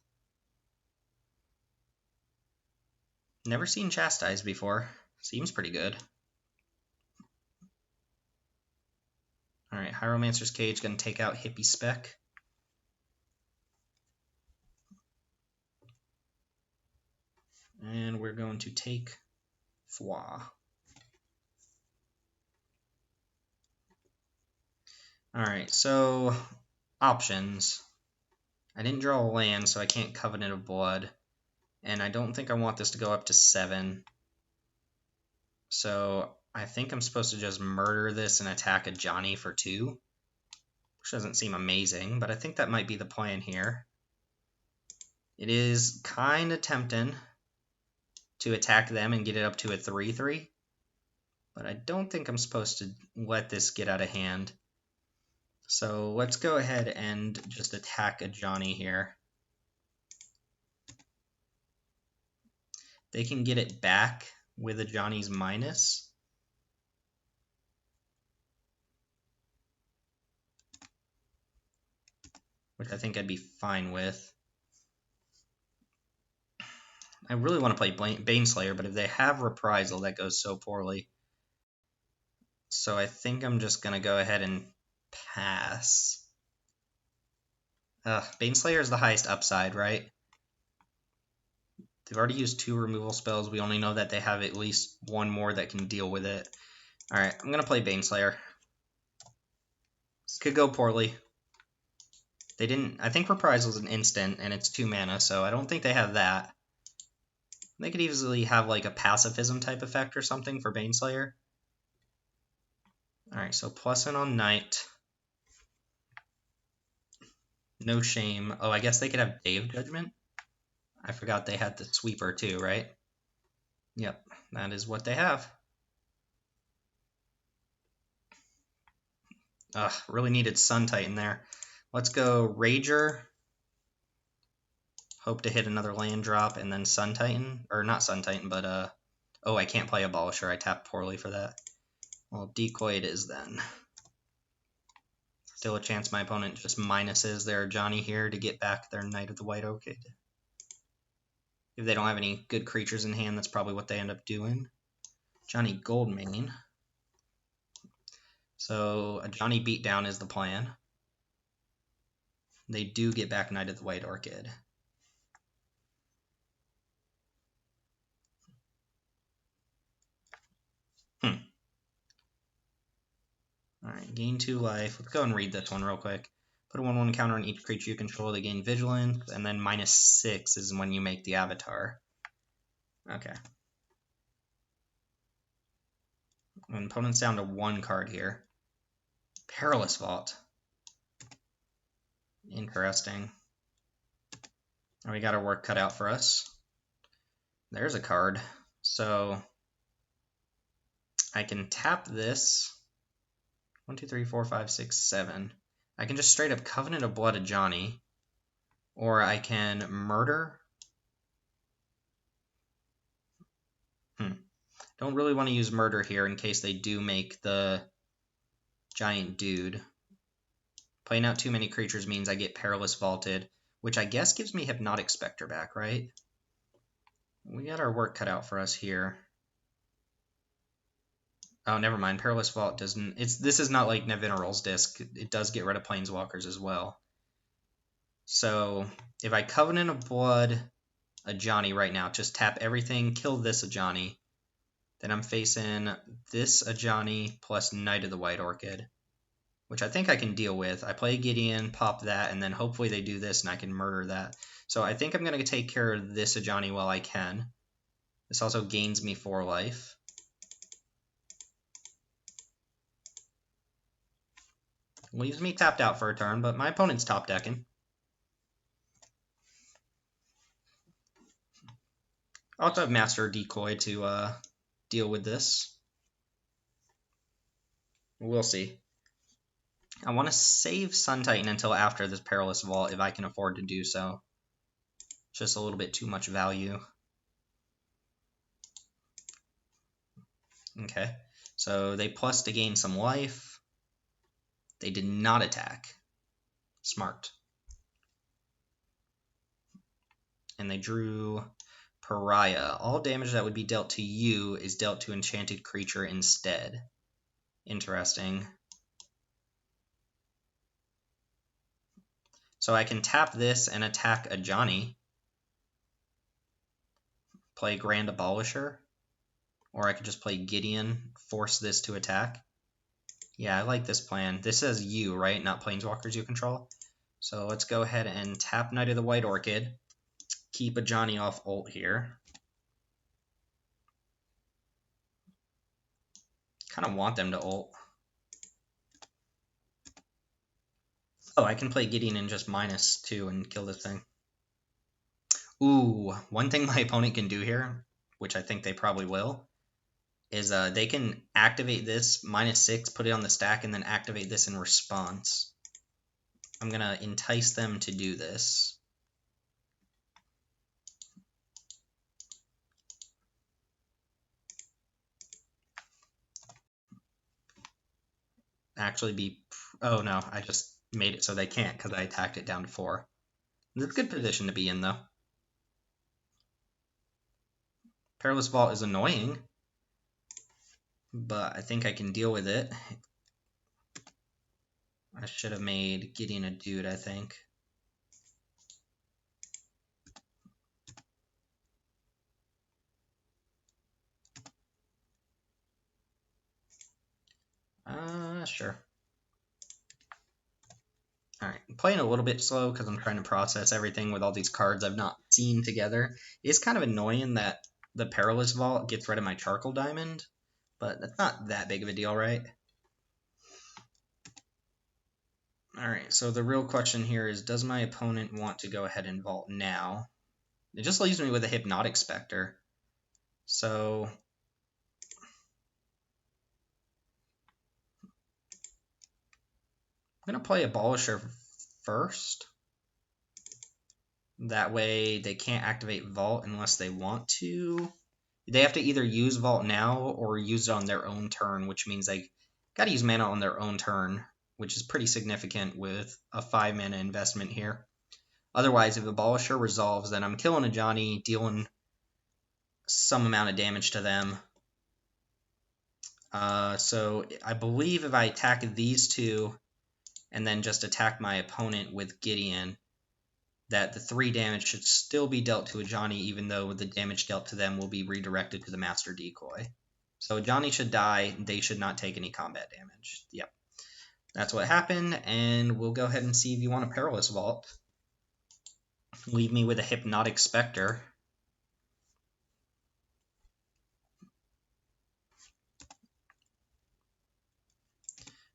Never seen Chastise before. Seems pretty good. Alright, Hieromancer's Cage gonna take out Hippie Spec. And we're going to take Foie. Alright, so options. I didn't draw a land, so I can't Covenant of Blood. And I don't think I want this to go up to 7. So I think I'm supposed to just murder this and attack a Johnny for 2. Which doesn't seem amazing, but I think that might be the plan here. It is kind of tempting to attack them and get it up to a 3/3. But I don't think I'm supposed to let this get out of hand. So let's go ahead and just attack a Johnny here. They can get it back with a Johnny's minus. Which I think I'd be fine with. I really want to play Baneslayer, but if they have Reprisal, that goes so poorly. So I think I'm just going to go ahead and pass. Baneslayer is the highest upside, right? They've already used 2 removal spells. We only know that they have at least 1 more that can deal with it. Alright, I'm going to play Baneslayer. This could go poorly. They didn't... I think Reprisal is an instant, and it's 2 mana, so I don't think they have that. They could easily have like a pacifism type effect or something for Baneslayer. Alright, so plus in on Knight. No shame. Oh, I guess they could have Day of Judgment? I forgot they had the Sweeper too, right? Yep, that is what they have. Ugh, really needed Sun Titan there. Let's go Rager. Hope to hit another land drop, and then Sun Titan. Or not Sun Titan, but oh, I can't play Abolisher. I tapped poorly for that. Well, Decoy it is then. Still a chance my opponent just minuses their Johnny here to get back their Knight of the White Orchid. If they don't have any good creatures in hand, that's probably what they end up doing. Johnny Goldmane. So a Johnny Beatdown is the plan. They do get back Knight of the White Orchid. Alright, gain 2 life. Let's go and read this one real quick. Put a 1/1 counter on each creature you control. They gain vigilance, and then -6 is when you make the avatar. Okay. When opponent's down to 1 card here. Perilous Vault. Interesting. We got our work cut out for us. There's a card. So I can tap this. 1, 2, 3, 4, 5, 6, 7. I can just straight up Covenant of Blood a Johnny. Or I can murder. Don't really want to use murder here in case they do make the giant dude. Playing out too many creatures means I get Perilous Vaulted, which I guess gives me Hypnotic Spectre back, right? We got our work cut out for us here. Oh, never mind. Perilous Vault doesn't... This is not like Nevinyrral's Disc. It does get rid of Planeswalkers as well. So, if I Covenant of Blood a Johnny right now, just tap everything, kill this a Johnny, then I'm facing this a Johnny plus Knight of the White Orchid, which I think I can deal with. I play Gideon, pop that, and then hopefully they do this and I can murder that. So I think I'm going to take care of this a Johnny while I can. This also gains me 4 life. Leaves me tapped out for a turn, but my opponent's top decking. I also have Master Decoy to deal with this. We'll see. I want to save Sun Titan until after this Perilous Vault if I can afford to do so. Just a little bit too much value. Okay, so they plus to gain some life. They did not attack. Smart. and they drew Pariah. All damage that would be dealt to you is dealt to enchanted creature instead. Interesting. So I can tap this and attack Ajani. Play Grand Abolisher. Or I could just play Gideon, force this to attack. Yeah, I like this plan. This says you, right? Not planeswalkers you control. So let's go ahead and tap Knight of the White Orchid. Keep Ajani off ult here. Kind of want them to ult. Oh, I can play Gideon and just -2 and kill this thing. Ooh, one thing my opponent can do here, which I think they probably will, is they can activate this -6, put it on the stack, and then activate this in response. I'm going to entice them to do this. Actually be... Oh no, I just made it so they can't because I attacked it down to 4. It's a good position to be in, though. Perilous Vault is annoying, but I think I can deal with it. I should have made Gideon a dude, I think. Sure. Alright, I'm playing a little bit slow because I'm trying to process everything with all these cards I've not seen together. It's kind of annoying that the Perilous Vault gets rid of my Charcoal Diamond, but that's not that big of a deal, right? Alright, so the real question here is, does my opponent want to go ahead and vault now? It just leaves me with a Hypnotic Spectre. So... I'm going to play Abolisher first. That way they can't activate Vault unless they want to. They have to either use Vault now or use it on their own turn, which means they got to use mana on their own turn, which is pretty significant with a 5 mana investment here. Otherwise, if Abolisher resolves, then I'm killing Ajani, dealing some amount of damage to them. So I believe if I attack these two and then just attack my opponent with Gideon, that the 3 damage should still be dealt to Ajani, even though the damage dealt to them will be redirected to the Master Decoy. So Ajani should die, they should not take any combat damage. Yep. That's what happened, and we'll go ahead and see if you want a Perilous Vault. Leave me with a Hypnotic Spectre.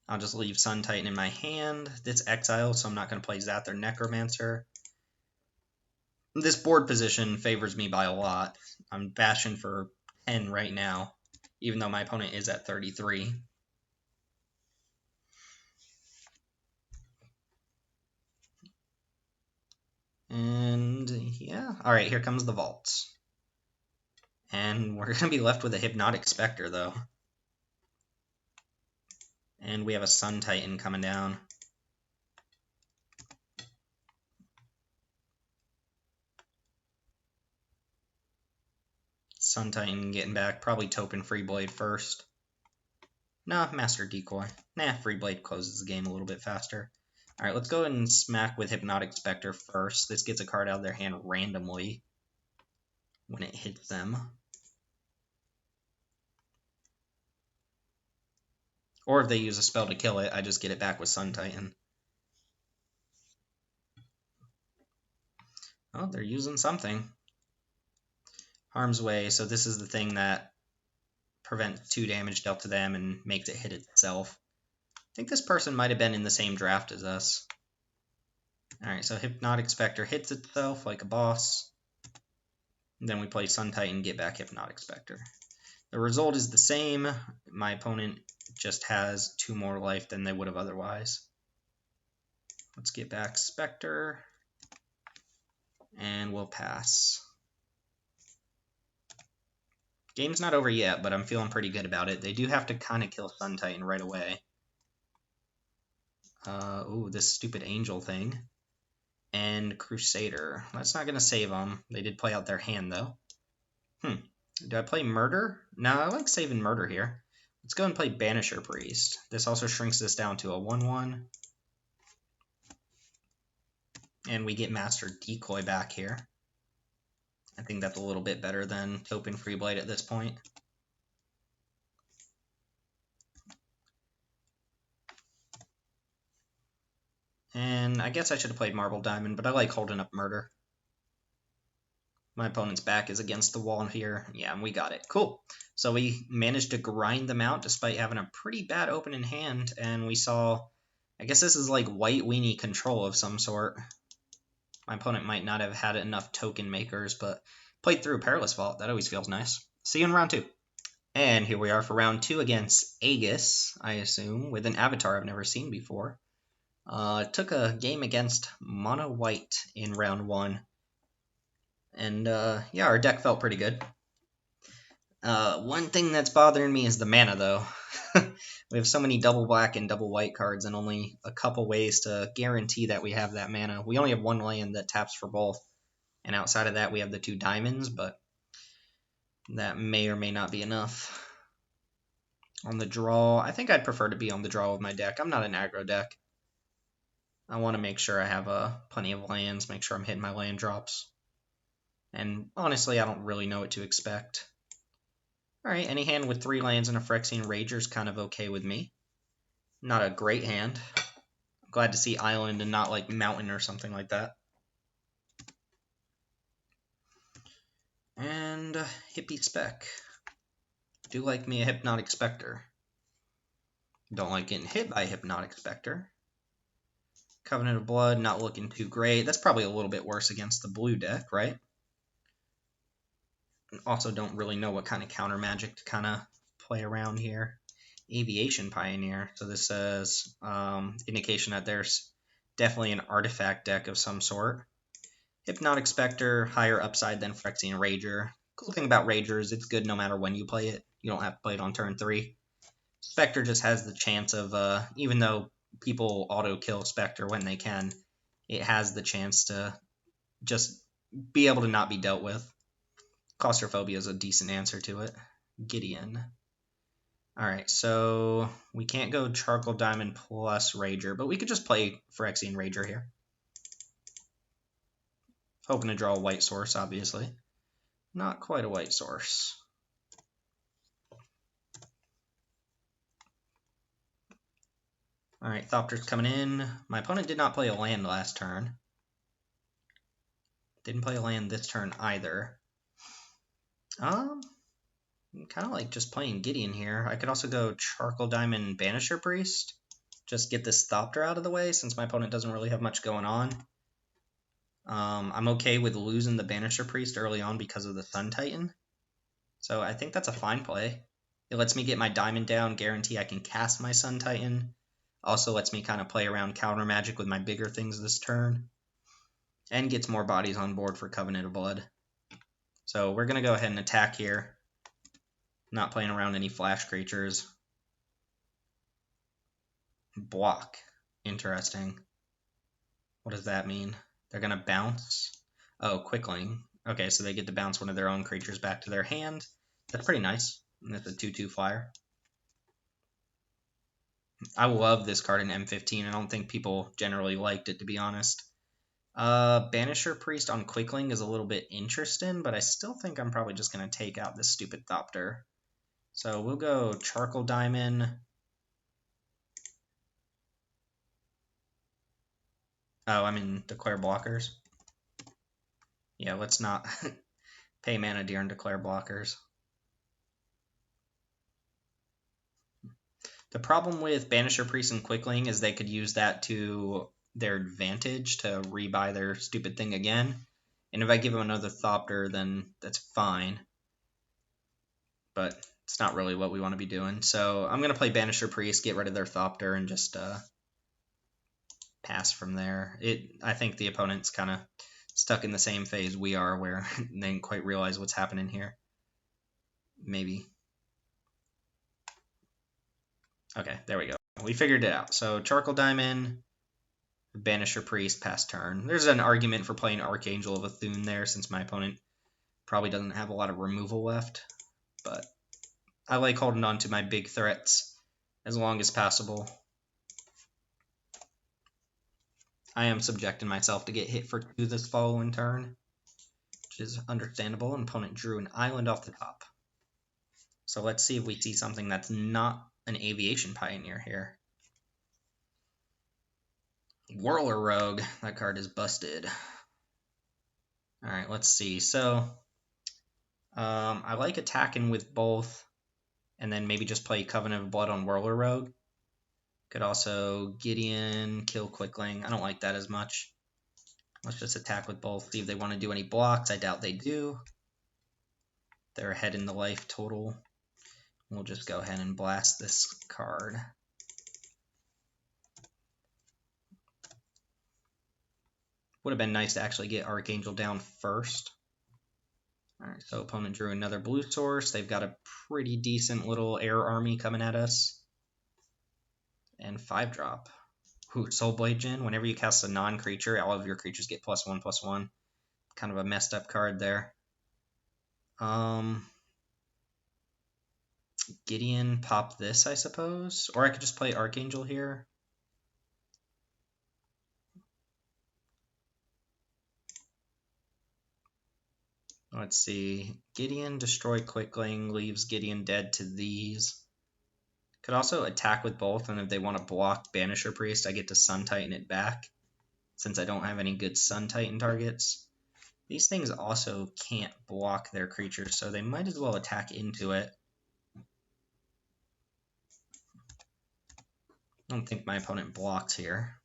I'll just leave Sun Titan in my hand. This Exile, so I'm not going to play Zathir Necromancer. This board position favors me by a lot. I'm bashing for 10 right now, even though my opponent is at 33. And yeah, alright, here comes the vaults. And we're going to be left with a Hypnotic Spectre, though. And we have a Sun Titan coming down. Sun Titan getting back. Probably Token Freeblade first. Nah, Master Decoy. Nah, Freeblade closes the game a little bit faster. Alright, let's go ahead and smack with Hypnotic Spectre first. This gets a card out of their hand randomly when it hits them. Or if they use a spell to kill it, I just get it back with Sun Titan. Oh, they're using something. Harm's Way, so this is the thing that prevents 2 damage dealt to them and makes it hit itself. I think this person might have been in the same draft as us. Alright, so Hypnotic Spectre hits itself like a boss. And then we play Sun Titan, get back Hypnotic Spectre. The result is the same. My opponent just has 2 more life than they would have otherwise. Let's get back Spectre. And we'll pass. Game's not over yet, but I'm feeling pretty good about it. They do have to kind of kill Sun Titan right away. Ooh, this stupid angel thing. and Crusader. That's not going to save them. They did play out their hand, though. Do I play Murder? No, I like saving Murder here. Let's go and play Banisher Priest. This also shrinks this down to a 1/1. And we get Master Decoy back here. I think that's a little bit better than Topin Freeblade at this point. And I guess I should have played Marble Diamond, but I like holding up Murder. My opponent's back is against the wall here. Yeah, and we got it. Cool. So we managed to grind them out despite having a pretty bad opening hand, and we saw, I guess this is like white weenie control of some sort. My opponent might not have had enough token makers, but played through Perilous Vault. That always feels nice. See you in round 2. And here we are for round 2 against Aegis, I assume, with an avatar I've never seen before. Took a game against Mono White in round 1. And yeah, our deck felt pretty good. One thing that's bothering me is the mana, though. We have so many double black and double white cards and only a couple ways to guarantee that we have that mana. We only have one land that taps for both. And outside of that, we have the 2 diamonds, but that may or may not be enough. On the draw, I think I'd prefer to be on the draw with my deck. I'm not an aggro deck. I want to make sure I have plenty of lands, make sure I'm hitting my land drops. And honestly, I don't really know what to expect. Alright, any hand with 3 lands and a Phyrexian Rager is kind of okay with me. Not a great hand. I'm glad to see Island and not like Mountain or something like that. And Hippie Spec. Do like me a Hypnotic Spectre. Don't like getting hit by a Hypnotic Spectre. Covenant of Blood, not looking too great. That's probably a little bit worse against the blue deck, right? Also don't really know what kind of counter magic to kind of play around here. Aviation Pioneer. So this is indication that there's definitely an artifact deck of some sort. Hypnotic Spectre, higher upside than Phyrexian Rager. Cool thing about Rager is it's good no matter when you play it. You don't have to play it on turn 3. Spectre just has the chance of, even though people auto-kill Spectre when they can, it has the chance to just be able to not be dealt with. Claustrophobia is a decent answer to it. Gideon. Alright, so we can't go Charcoal Diamond plus Rager, but we could just play Phyrexian Rager here. Hoping to draw a white source, obviously. Not quite a white source. Alright, Thopter's coming in. My opponent did not play a land last turn. Didn't play a land this turn either. I'm kind of like just playing Gideon here. I could also go Charcoal Diamond Banisher Priest. Just get this Thopter out of the way since my opponent doesn't really have much going on. I'm okay with losing the Banisher Priest early on because of the Sun Titan. So I think that's a fine play. It lets me get my diamond down, guarantee I can cast my Sun Titan. Also lets me kind of play around counter magic with my bigger things this turn. And gets more bodies on board for Covenant of Blood. So we're going to go ahead and attack here. Not playing around any flash creatures. Block. Interesting. What does that mean? They're going to bounce. Oh, Quickling. Okay, so they get to bounce one of their own creatures back to their hand. That's pretty nice. And that's a 2/2 flyer. I love this card in M15. I don't think people generally liked it, to be honest. Banisher Priest on Quickling is a little bit interesting, but I still think I'm probably just going to take out this stupid Thopter. So we'll go Charcoal Diamond. Oh, I mean declare blockers. Yeah, let's not pay mana deer and declare blockers. The problem with Banisher Priest and Quickling is they could use that to their advantage to rebuy their stupid thing again. And if I give them another Thopter, then that's fine. But it's not really what we want to be doing. So I'm going to play Banisher Priest, get rid of their Thopter, and just pass from there. I think the opponent's kind of stuck in the same phase we are, where they didn't quite realize what's happening here. Maybe. Okay, there we go. We figured it out. So Charcoal Diamond, Banisher Priest past turn. There's an argument for playing Archangel of Athun there, since my opponent probably doesn't have a lot of removal left. But I like holding on to my big threats as long as possible. I am subjecting myself to get hit for 2 this following turn, which is understandable. An opponent drew an island off the top. So let's see if we see something that's not an Aviation Pioneer here. Whirler Rogue. That card is busted. Alright, let's see. So, I like attacking with both, and then maybe just play Covenant of Blood on Whirler Rogue. Could also Gideon, kill Quickling. I don't like that as much. Let's just attack with both. See if they want to do any blocks. I doubt they do. They're ahead in the life total. We'll just go ahead and blast this card. Would have been nice to actually get Archangel down first. Alright, so opponent drew another blue source. They've got a pretty decent little air army coming at us. And 5-drop. Ooh, Soulblade Djinn. Whenever you cast a non-creature, all of your creatures get +1/+1. Kind of a messed up card there. Gideon, pop this, I suppose. Or I could just play Archangel here. Let's see. Gideon, destroy Quickling, leaves Gideon dead to these. Could also attack with both, and if they want to block Banisher Priest, I get to Sun Titan it back, since I don't have any good Sun Titan targets. These things also can't block their creatures, so they might as well attack into it. I don't think my opponent blocks here.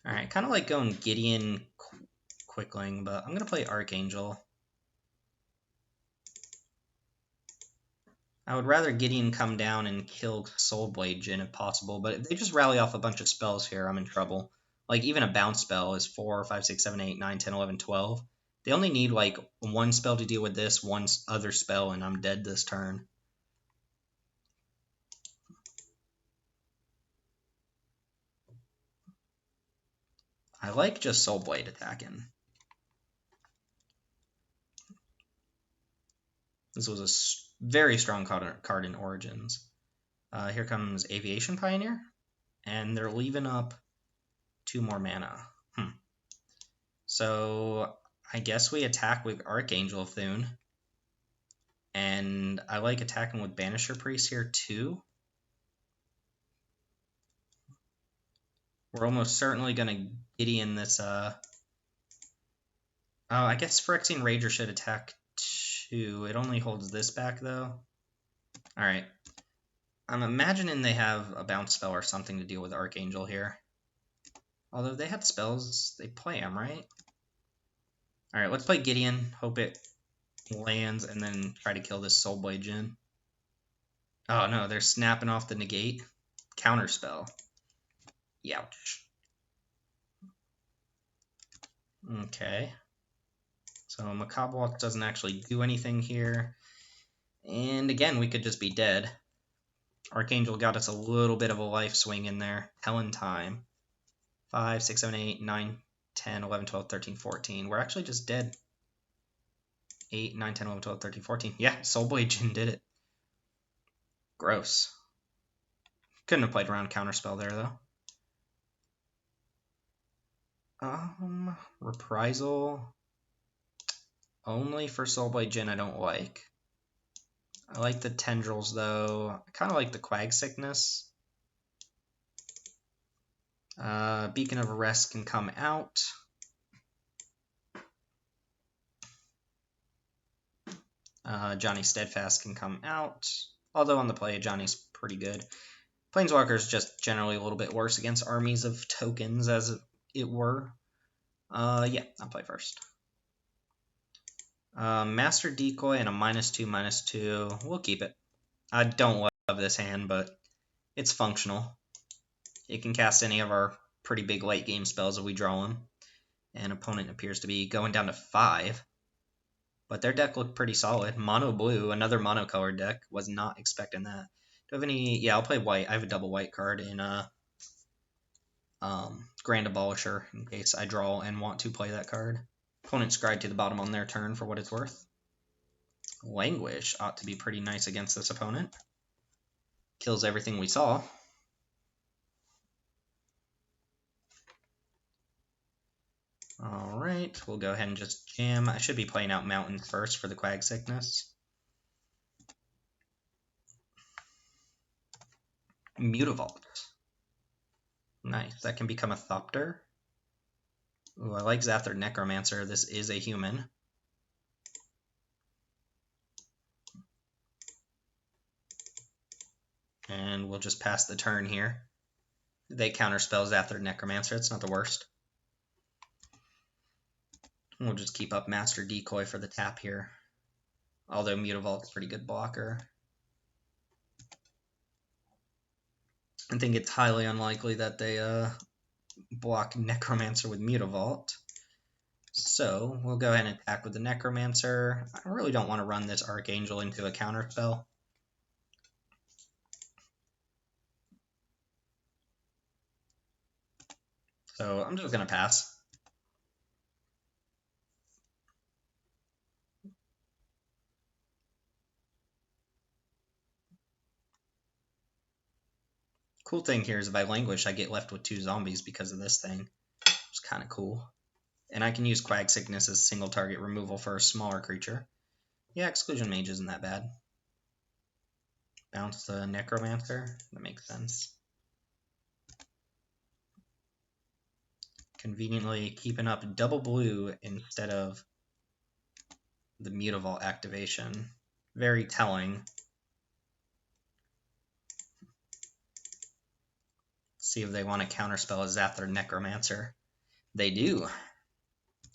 Alright, kind of like going Gideon Quickling, but I'm going to play Archangel. I would rather Gideon come down and kill Soulblade Djinn if possible, but if they just rally off a bunch of spells here, I'm in trouble. Like, even a bounce spell is 4, 5, 6, 7, 8, 9, 10, 11, 12. They only need, like, 1 spell to deal with this, 1 other spell, and I'm dead this turn. I like just Soulblade attacking. This was a very strong card in Origins. Here comes Aviation Pioneer, and they're leaving up 2 more mana. So I guess we attack with Archangel of Thune, and I like attacking with Banisher Priest here too. We're almost certainly going to Gideon this. Oh, I guess Phyrexian Rager should attack too. It only holds this back though. Alright. I'm imagining they have a bounce spell or something to deal with Archangel here. Although they had spells, they play them, right? Alright, let's play Gideon. Hope it lands and then try to kill this Soulblade Djinn. Oh no, they're snapping off the negate. Counterspell. Youch. Okay. So Macabre Walk doesn't actually do anything here. And again, we could just be dead. Archangel got us a little bit of a life swing in there. Helen time. 5, 6, 7, 8, 9, 10, 11, 12, 13, 14. We're actually just dead. 8, 9, 10, 11, 12, 13, 14. Yeah, Soulblade Djinn did it. Gross. Couldn't have played around Counterspell there, though. Reprisal. Only for Soulblade Djinn I don't like. I like the Tendrils, though. I kind of like the Quag Sickness. Beacon of Arrest can come out. Johnny Steadfast can come out. Although on the play, Johnny's pretty good. Planeswalker's just generally a little bit worse against armies of tokens, as it were. Yeah, I'll play first. Master Decoy and a -2/-2. We'll keep it. I don't love this hand, but it's functional. It can cast any of our pretty big late game spells if we draw them. And opponent appears to be going down to 5. But their deck looked pretty solid. Mono blue, another monocolored deck. Was not expecting that. Do I have any? Yeah, I'll play white. I have a double white card in Grand Abolisher in case I draw and want to play that card. Opponent scryed to the bottom on their turn for what it's worth. Languish ought to be pretty nice against this opponent. Kills everything we saw. Alright, we'll go ahead and just jam. I should be playing out Mountains first for the Quag Sickness. Mutavault. Nice, that can become a Thopter. Ooh, I like Zathar Necromancer. This is a human. And we'll just pass the turn here. They counterspell Zathar Necromancer. It's not the worst. We'll just keep up Master Decoy for the tap here. Although Mutavault's a pretty good blocker. I think it's highly unlikely that they block Necromancer with Mutavault. So we'll go ahead and attack with the Necromancer. I really don't want to run this Archangel into a counterspell. So I'm just going to pass. Cool thing here is if I Languish, I get left with 2 zombies because of this thing. It's kind of cool. And I can use Quag Sickness as single target removal for a smaller creature. Yeah, Exclusion Mage isn't that bad. Bounce the Necromancer. That makes sense. Conveniently keeping up double blue instead of the Mutavault activation. Very telling. See if they want to counterspell a Zathar Necromancer. They do.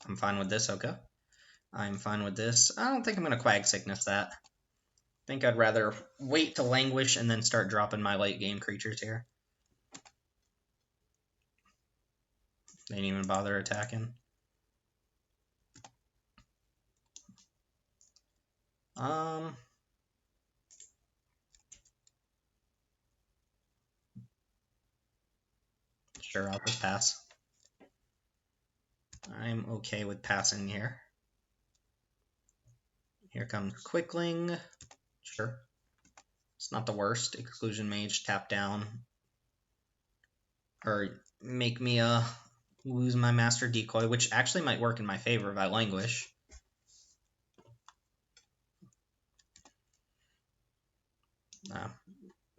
I'm fine with this, okay. I'm fine with this. I don't think I'm going to Quag Sickness that. I think I'd rather wait to Languish and then start dropping my late game creatures here. They didn't even bother attacking. Sure, I'll just pass. I'm okay with passing here. Here comes Quickling. Sure. It's not the worst. Exclusion Mage, tap down. Or make me lose my Master Decoy, which actually might work in my favor if I Languish.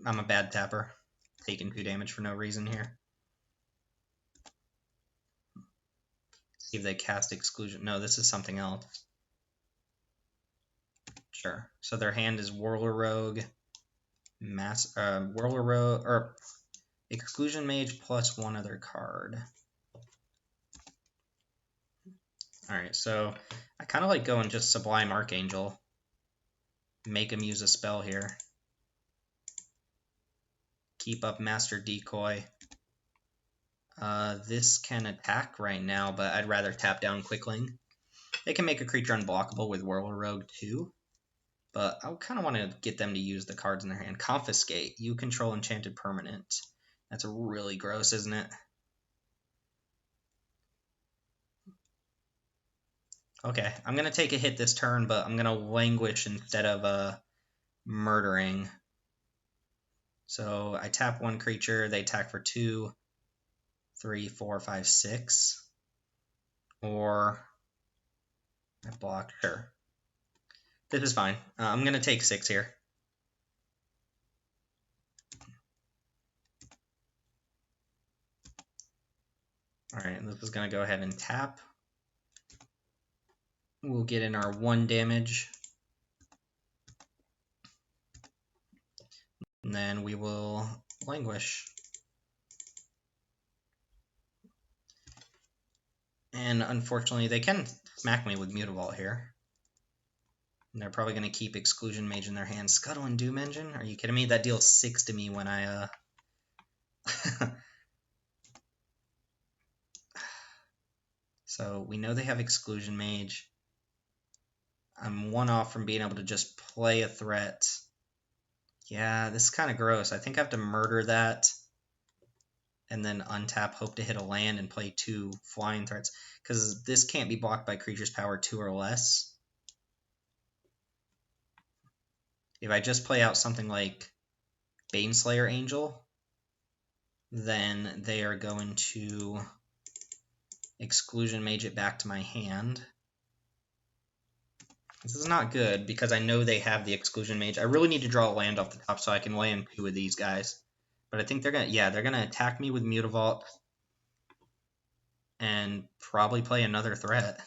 I'm a bad tapper. Taking 2 damage for no reason here. See if they cast Exclusion. No, this is something else. Sure. So their hand is Whirler Rogue, Whirler Rogue, or Exclusion Mage plus 1 other card. Alright, so I kind of like going just Sublime Archangel. Make him use a spell here. Keep up Master Decoy. This can attack right now, but I'd rather tap down Quickling. They can make a creature unblockable with Whirler Rogue too, but I kind of want to get them to use the cards in their hand. Confiscate. You control enchanted permanent. That's really gross, isn't it? Okay, I'm going to take a hit this turn, but I'm going to Languish instead of murdering. So I tap 1 creature, they attack for 2, 3, 4, 5, 6. Or I block, sure. This is fine. I'm going to take 6 here. Alright, this is going to go ahead and tap. We'll get in our 1 damage. And then we will Languish. And unfortunately, they can smack me with Mutavault here. And they're probably going to keep Exclusion Mage in their hand. Scuttle and Doom Engine? Are you kidding me? That deals 6 to me when I... So we know they have Exclusion Mage. I'm 1 off from being able to just play a threat. Yeah, this is kind of gross. I think I have to murder that and then untap, hope to hit a land, and play 2 flying threats. Because this can't be blocked by creatures power 2 or less. If I just play out something like Baneslayer Angel, then they are going to Exclusion Mage it back to my hand. This is not good because I know they have the Exclusion Mage. I really need to draw a land off the top so I can land 2 of these guys. But I think they're gonna, yeah, they're gonna attack me with Mutavault and probably play another threat.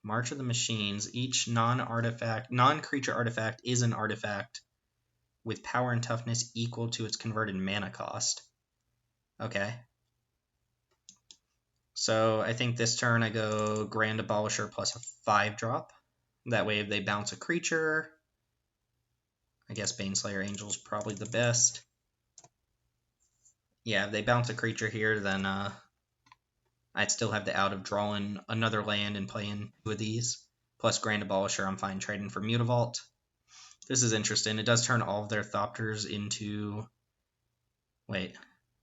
March of the Machines. Each non-creature artifact is an artifact with power and toughness equal to its converted mana cost. Okay. So I think this turn I go Grand Abolisher plus a 5-drop. That way if they bounce a creature, I guess Baneslayer Angel is probably the best. Yeah, if they bounce a creature here, then I'd still have the out of drawing another land and playing 2 of these. Plus Grand Abolisher, I'm fine trading for Mutavault. This is interesting. It does turn all of their Thopters into... Wait.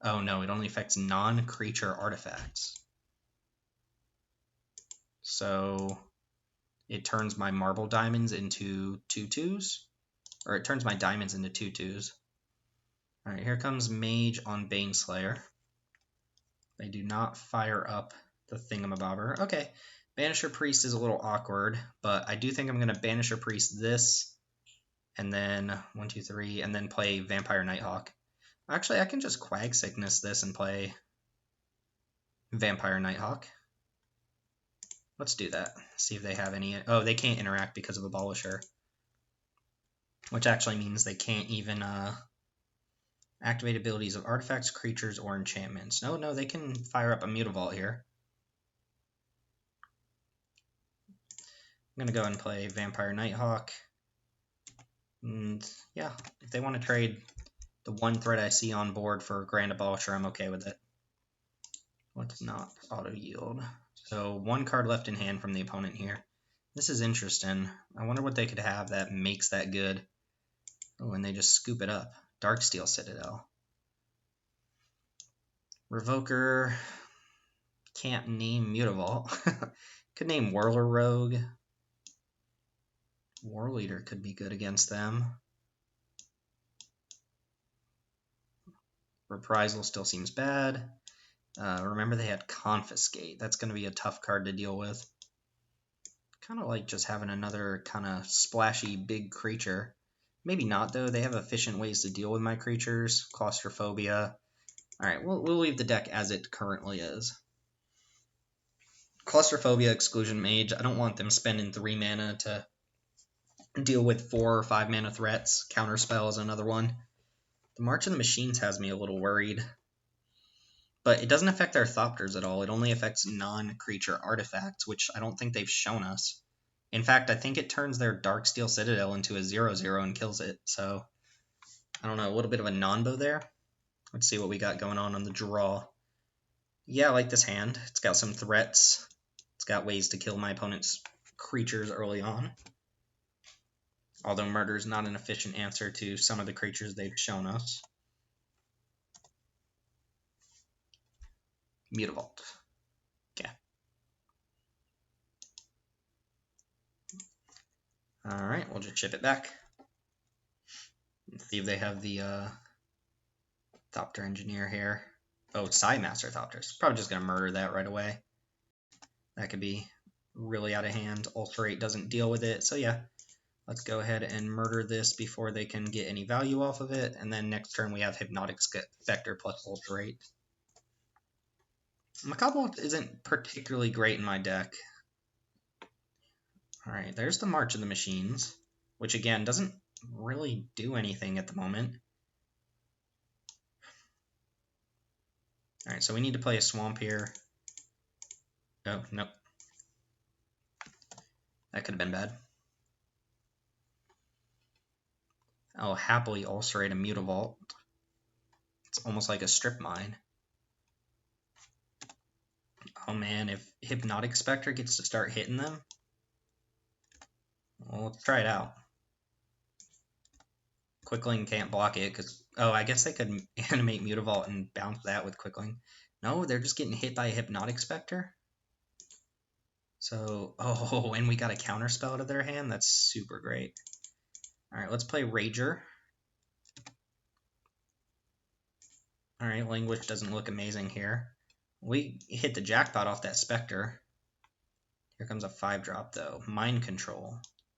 Oh no, it only affects non-creature artifacts. So it turns my Marble Diamonds into 2/2s. Or it turns my diamonds into 2/2s. Alright, here comes Mage on Baneslayer. They do not fire up the thingamabobber. Okay, Banisher Priest is a little awkward, but I do think I'm going to Banisher Priest this, and then 1, 2, 3, and then play Vampire Nighthawk. Actually, I can just Quag Sickness this and play Vampire Nighthawk. Let's do that. See if they have any... Oh, they can't interact because of Abolisher. Which actually means they can't even activate abilities of artifacts, creatures, or enchantments. No, they can fire up a Mutavault here. I'm going to go and play Vampire Nighthawk. And yeah, if they want to trade the 1 threat I see on board for Grand Abolisher, I'm okay with it. Let's not auto-yield. So 1 card left in hand from the opponent here. This is interesting. I wonder what they could have that makes that good. Oh, and they just scoop it up. Darksteel Citadel. Revoker. Can't name Mutavault. Could name Whirler Rogue. War Leader could be good against them. Reprisal still seems bad. Remember they had Confiscate. That's going to be a tough card to deal with. Kind of like just having another kind of splashy big creature. Maybe not, though. They have efficient ways to deal with my creatures. Claustrophobia. Alright, we'll leave the deck as it currently is. Claustrophobia, Exclusion Mage. I don't want them spending 3 mana to deal with 4 or 5 mana threats. Counterspell is another one. The March of the Machines has me a little worried. But it doesn't affect their Thopters at all. It only affects non-creature artifacts, which I don't think they've shown us. In fact, I think it turns their Darksteel Citadel into a 0/0 and kills it. So, I don't know, a little bit of a non-bo there. Let's see what we got going on the draw. Yeah, I like this hand. It's got some threats. It's got ways to kill my opponent's creatures early on. Although murder is not an efficient answer to some of the creatures they've shown us. Mutavault. Okay. Alright, we'll just chip it back. Let's see if they have the Thopter Engineer here. Oh, Psymaster Thopters. Probably just going to murder that right away. That could be really out of hand. Ulcerate doesn't deal with it. So yeah, let's go ahead and murder this before they can get any value off of it. And then next turn we have Hypnotic Spectre plus Ulcerate. Macabre isn't particularly great in my deck. Alright, there's the March of the Machines, which again doesn't really do anything at the moment. Alright, so we need to play a Swamp here. Oh, nope. That could have been bad. I'll happily ulcerate a Mutavault. It's almost like a strip mine. Oh man, if Hypnotic Spectre gets to start hitting them, well, let's try it out. Quickling can't block it because, oh, I guess they could animate Mutavault and bounce that with Quickling. No, they're just getting hit by a Hypnotic Spectre. So, oh, and we got a counterspell out of their hand. That's super great. All right, let's play Rager. All right, Languish doesn't look amazing here. We hit the jackpot off that Spectre. Here comes a 5-drop, though. Mind Control.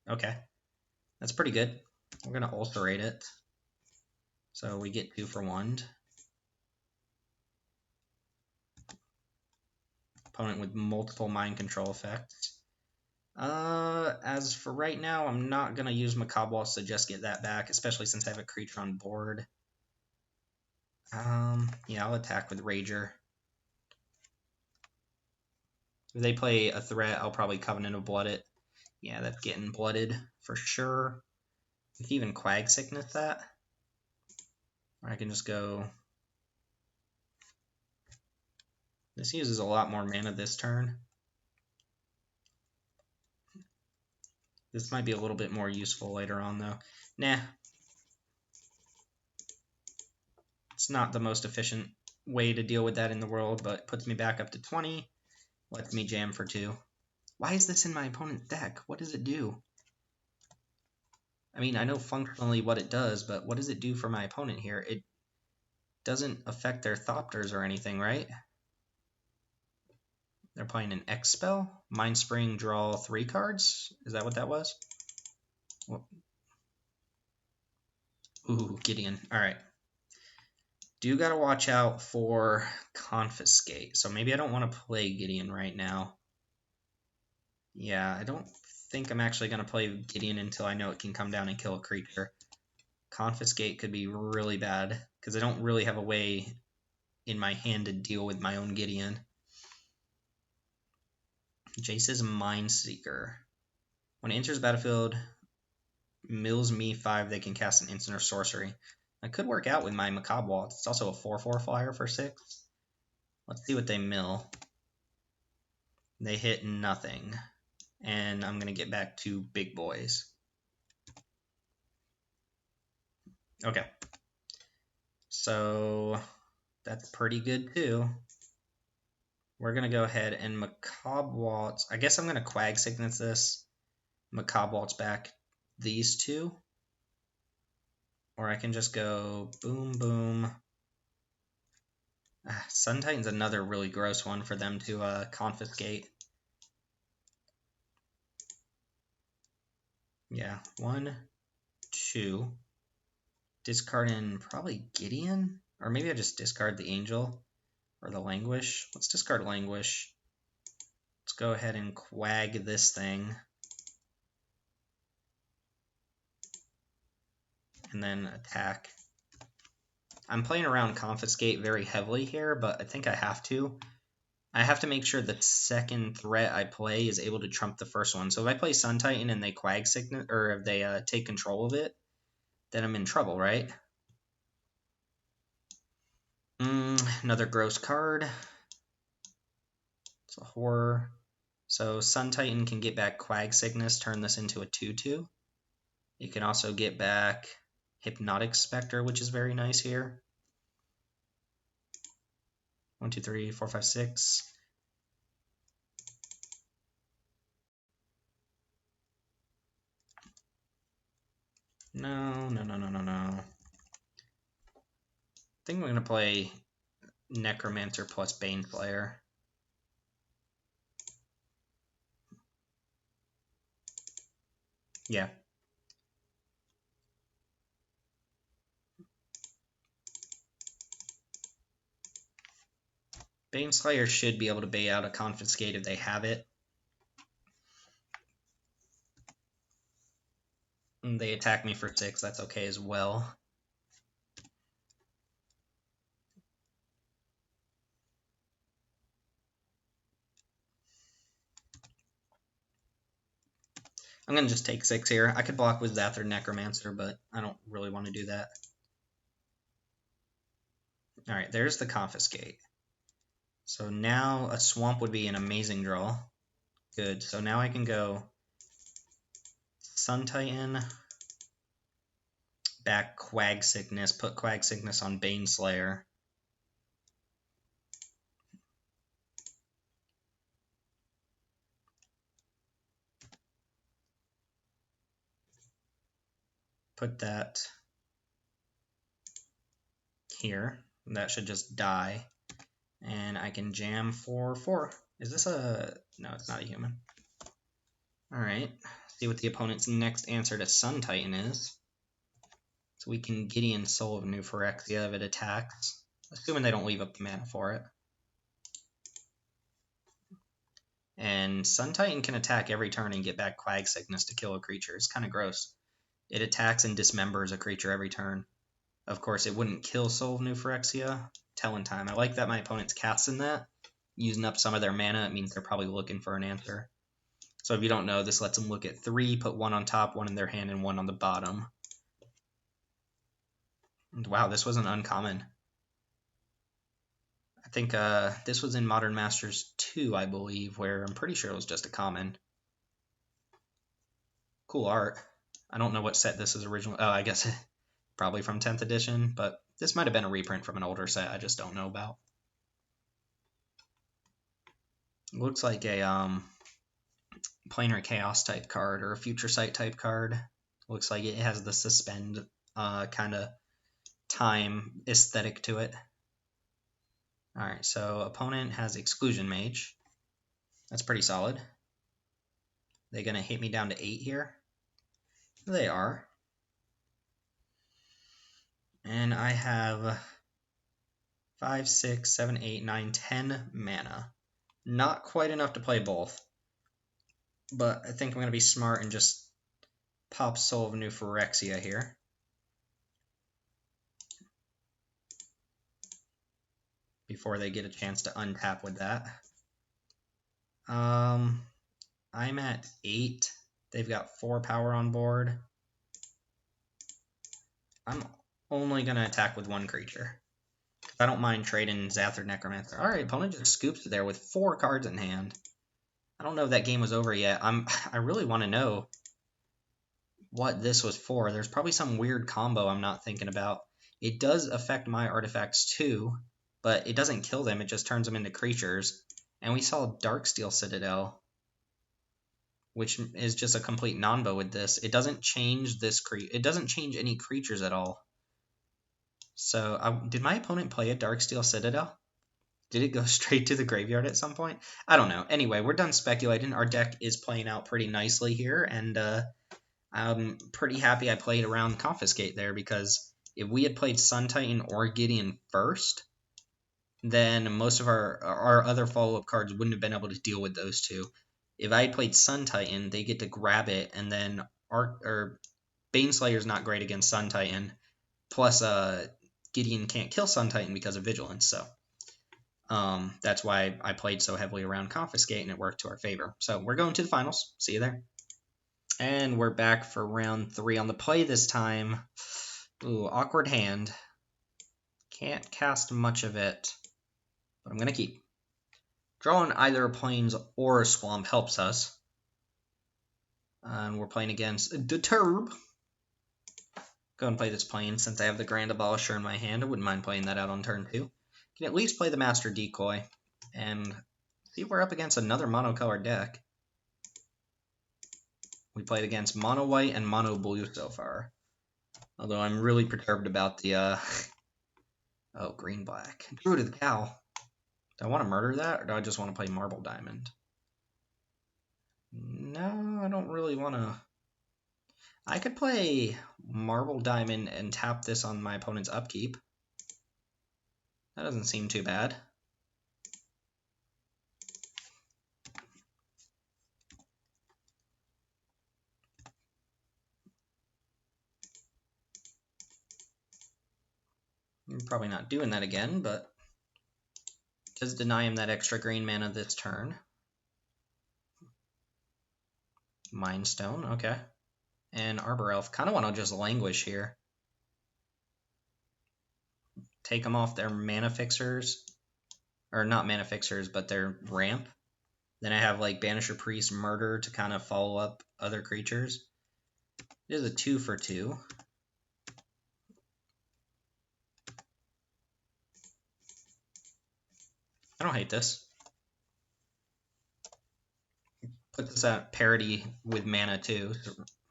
Okay, that's pretty good. We're going to ulcerate it. So we get 2 for 1. Opponent with multiple Mind Control effects. As for right now, I'm not going to use Macabre Waltz to just get that back, especially since I have a creature on board. Yeah, I'll attack with Rager. If they play a threat, I'll probably Covenant of Blood it. Yeah, that's getting blooded for sure. We can even Quag Sickness that. Or I can just go... This uses a lot more mana this turn. This might be a little bit more useful later on, though. Nah. It's not the most efficient way to deal with that in the world, but puts me back up to 20. Lets me jam for 2. Why is this in my opponent's deck? What does it do? I mean, I know functionally what it does, but what does it do for my opponent here? It doesn't affect their Thopters or anything, right? They're playing an X spell. Mind Spring, draw 3 cards. Is that what that was? Ooh, Gideon. All right. Do gotta watch out for Confiscate. So maybe I don't want to play Gideon right now. Yeah, I don't think I'm actually going to play Gideon until I know it can come down and kill a creature. Confiscate could be really bad, because I don't really have a way in my hand to deal with my own Gideon. Jace's Mindseeker. When it enters battlefield, mills me 5, they can cast an instant or sorcery. That could work out with my Macabre Waltz. It's also a 4/4 flyer for 6. Let's see what they mill. They hit nothing. And I'm going to get back to big boys. Okay. So that's pretty good too. We're going to go ahead and Macabre Waltz. I guess I'm going to Quag Sickness this. Macabre Waltz back these 2. Or I can just go boom, boom. Sun Titan's another really gross one for them to confiscate. Yeah, 1, 2. Discard in probably Gideon? Or maybe I just discard the Angel or the Languish. Let's discard Languish. Let's go ahead and Quag this thing. And then attack. I'm playing around Confiscate very heavily here, but I think I have to. I have to make sure the second threat I play is able to trump the first one. So if I play Sun Titan and they Quag Sickness, or if they take control of it, then I'm in trouble, right? Another gross card. It's a horror. So Sun Titan can get back Quag Sickness, turn this into a 2/2. You can also get back Hypnotic Spectre, which is very nice here. 1, 2, 3, 4, 5, 6. No. I think we're going to play Necromancer plus Baneslayer. Yeah. Baneslayer should be able to bait out a Confiscate if they have it. And they attack me for 6, that's okay as well. I'm going to just take 6 here. I could block with Zathra Necromancer, but I don't really want to do that. Alright, there's the Confiscate. So now a swamp would be an amazing draw. Good. So now I can go Sun Titan, back Quag Sickness, put Quag Sickness on Baneslayer. Put that here. That should just die. And I can jam for 4. Is this a... No, it's not a human. Alright. See what the opponent's next answer to Sun Titan is. So we can Gideon Soul of New Phyrexia if it attacks. Assuming they don't leave up the mana for it. And Sun Titan can attack every turn and get back Quag Sickness to kill a creature. It's kind of gross. It attacks and dismembers a creature every turn. Of course, it wouldn't kill Soul of New Phyrexia. Telling time. I like that my opponent's casting that. Using up some of their mana, it means they're probably looking for an answer. So if you don't know, this lets them look at 3, put 1 on top, 1 in their hand, and 1 on the bottom. And wow, this was an uncommon. I think this was in Modern Masters 2, I believe, where I'm pretty sure it was just a common. Cool art. I don't know what set this is originally. Oh, I guess probably from 10th edition, but this might have been a reprint from an older set I just don't know about. It looks like a Planar Chaos type card or a Future Sight type card. Looks like it has the suspend kind of time aesthetic to it. Alright, so opponent has Exclusion Mage. That's pretty solid. They gonna hit me down to 8 here? They are. And I have 5, 6, 7, 8, 9, 10 mana. Not quite enough to play both. But I think I'm going to be smart and just pop Soul of New Phyrexia here. Before they get a chance to untap with that. I'm at 8. They've got 4 power on board. I'm only going to attack with 1 creature. I don't mind trading Zathra Necromancer. Alright, opponent just scoops there with 4 cards in hand. I don't know if that game was over yet. I really want to know what this was for. There's probably some weird combo I'm not thinking about. It does affect my artifacts too, but it doesn't kill them. It just turns them into creatures. And we saw Darksteel Citadel, which is just a complete non-bo with this. It doesn't change this it doesn't change any creatures at all. So, did my opponent play a Darksteel Citadel? Did it go straight to the graveyard at some point? I don't know. Anyway, we're done speculating. Our deck is playing out pretty nicely here, and I'm pretty happy I played around Confiscate there, because if we had played Sun Titan or Gideon first, then most of our other follow-up cards wouldn't have been able to deal with those two. If I had played Sun Titan, they get to grab it, and then Baneslayer's not great against Sun Titan, plus Gideon can't kill Sun Titan because of Vigilance, so that's why I played so heavily around Confiscate, and it worked to our favor. So we're going to the finals. See you there. And we're back for round 3 on the play this time. Ooh, awkward hand. Can't cast much of it, but I'm going to keep. Drawing either a Plains or a Swamp helps us. And we're playing against Deturb. Go and play this Plains since I have the Grand Abolisher in my hand. I wouldn't mind playing that out on turn 2. Can at least play the Master Decoy and see if we're up against another monocolored deck. We played against mono white and mono blue so far. Although I'm really perturbed about the oh, green black. Druid of the Cow. Do I want to murder that, or do I just want to play Marble Diamond? No, I don't really want to. I could play Marble Diamond and tap this on my opponent's upkeep. That doesn't seem too bad. I'm probably not doing that again, but does deny him that extra green mana this turn. Mind Stone, okay. And Arbor Elf. Kind of want to just languish here. Take them off their mana fixers. or not mana fixers, but they're ramp. Then I have like Banisher Priest, Murder to kind of follow up other creatures. It is a 2 for 2. I don't hate this. Put this at parity with mana too.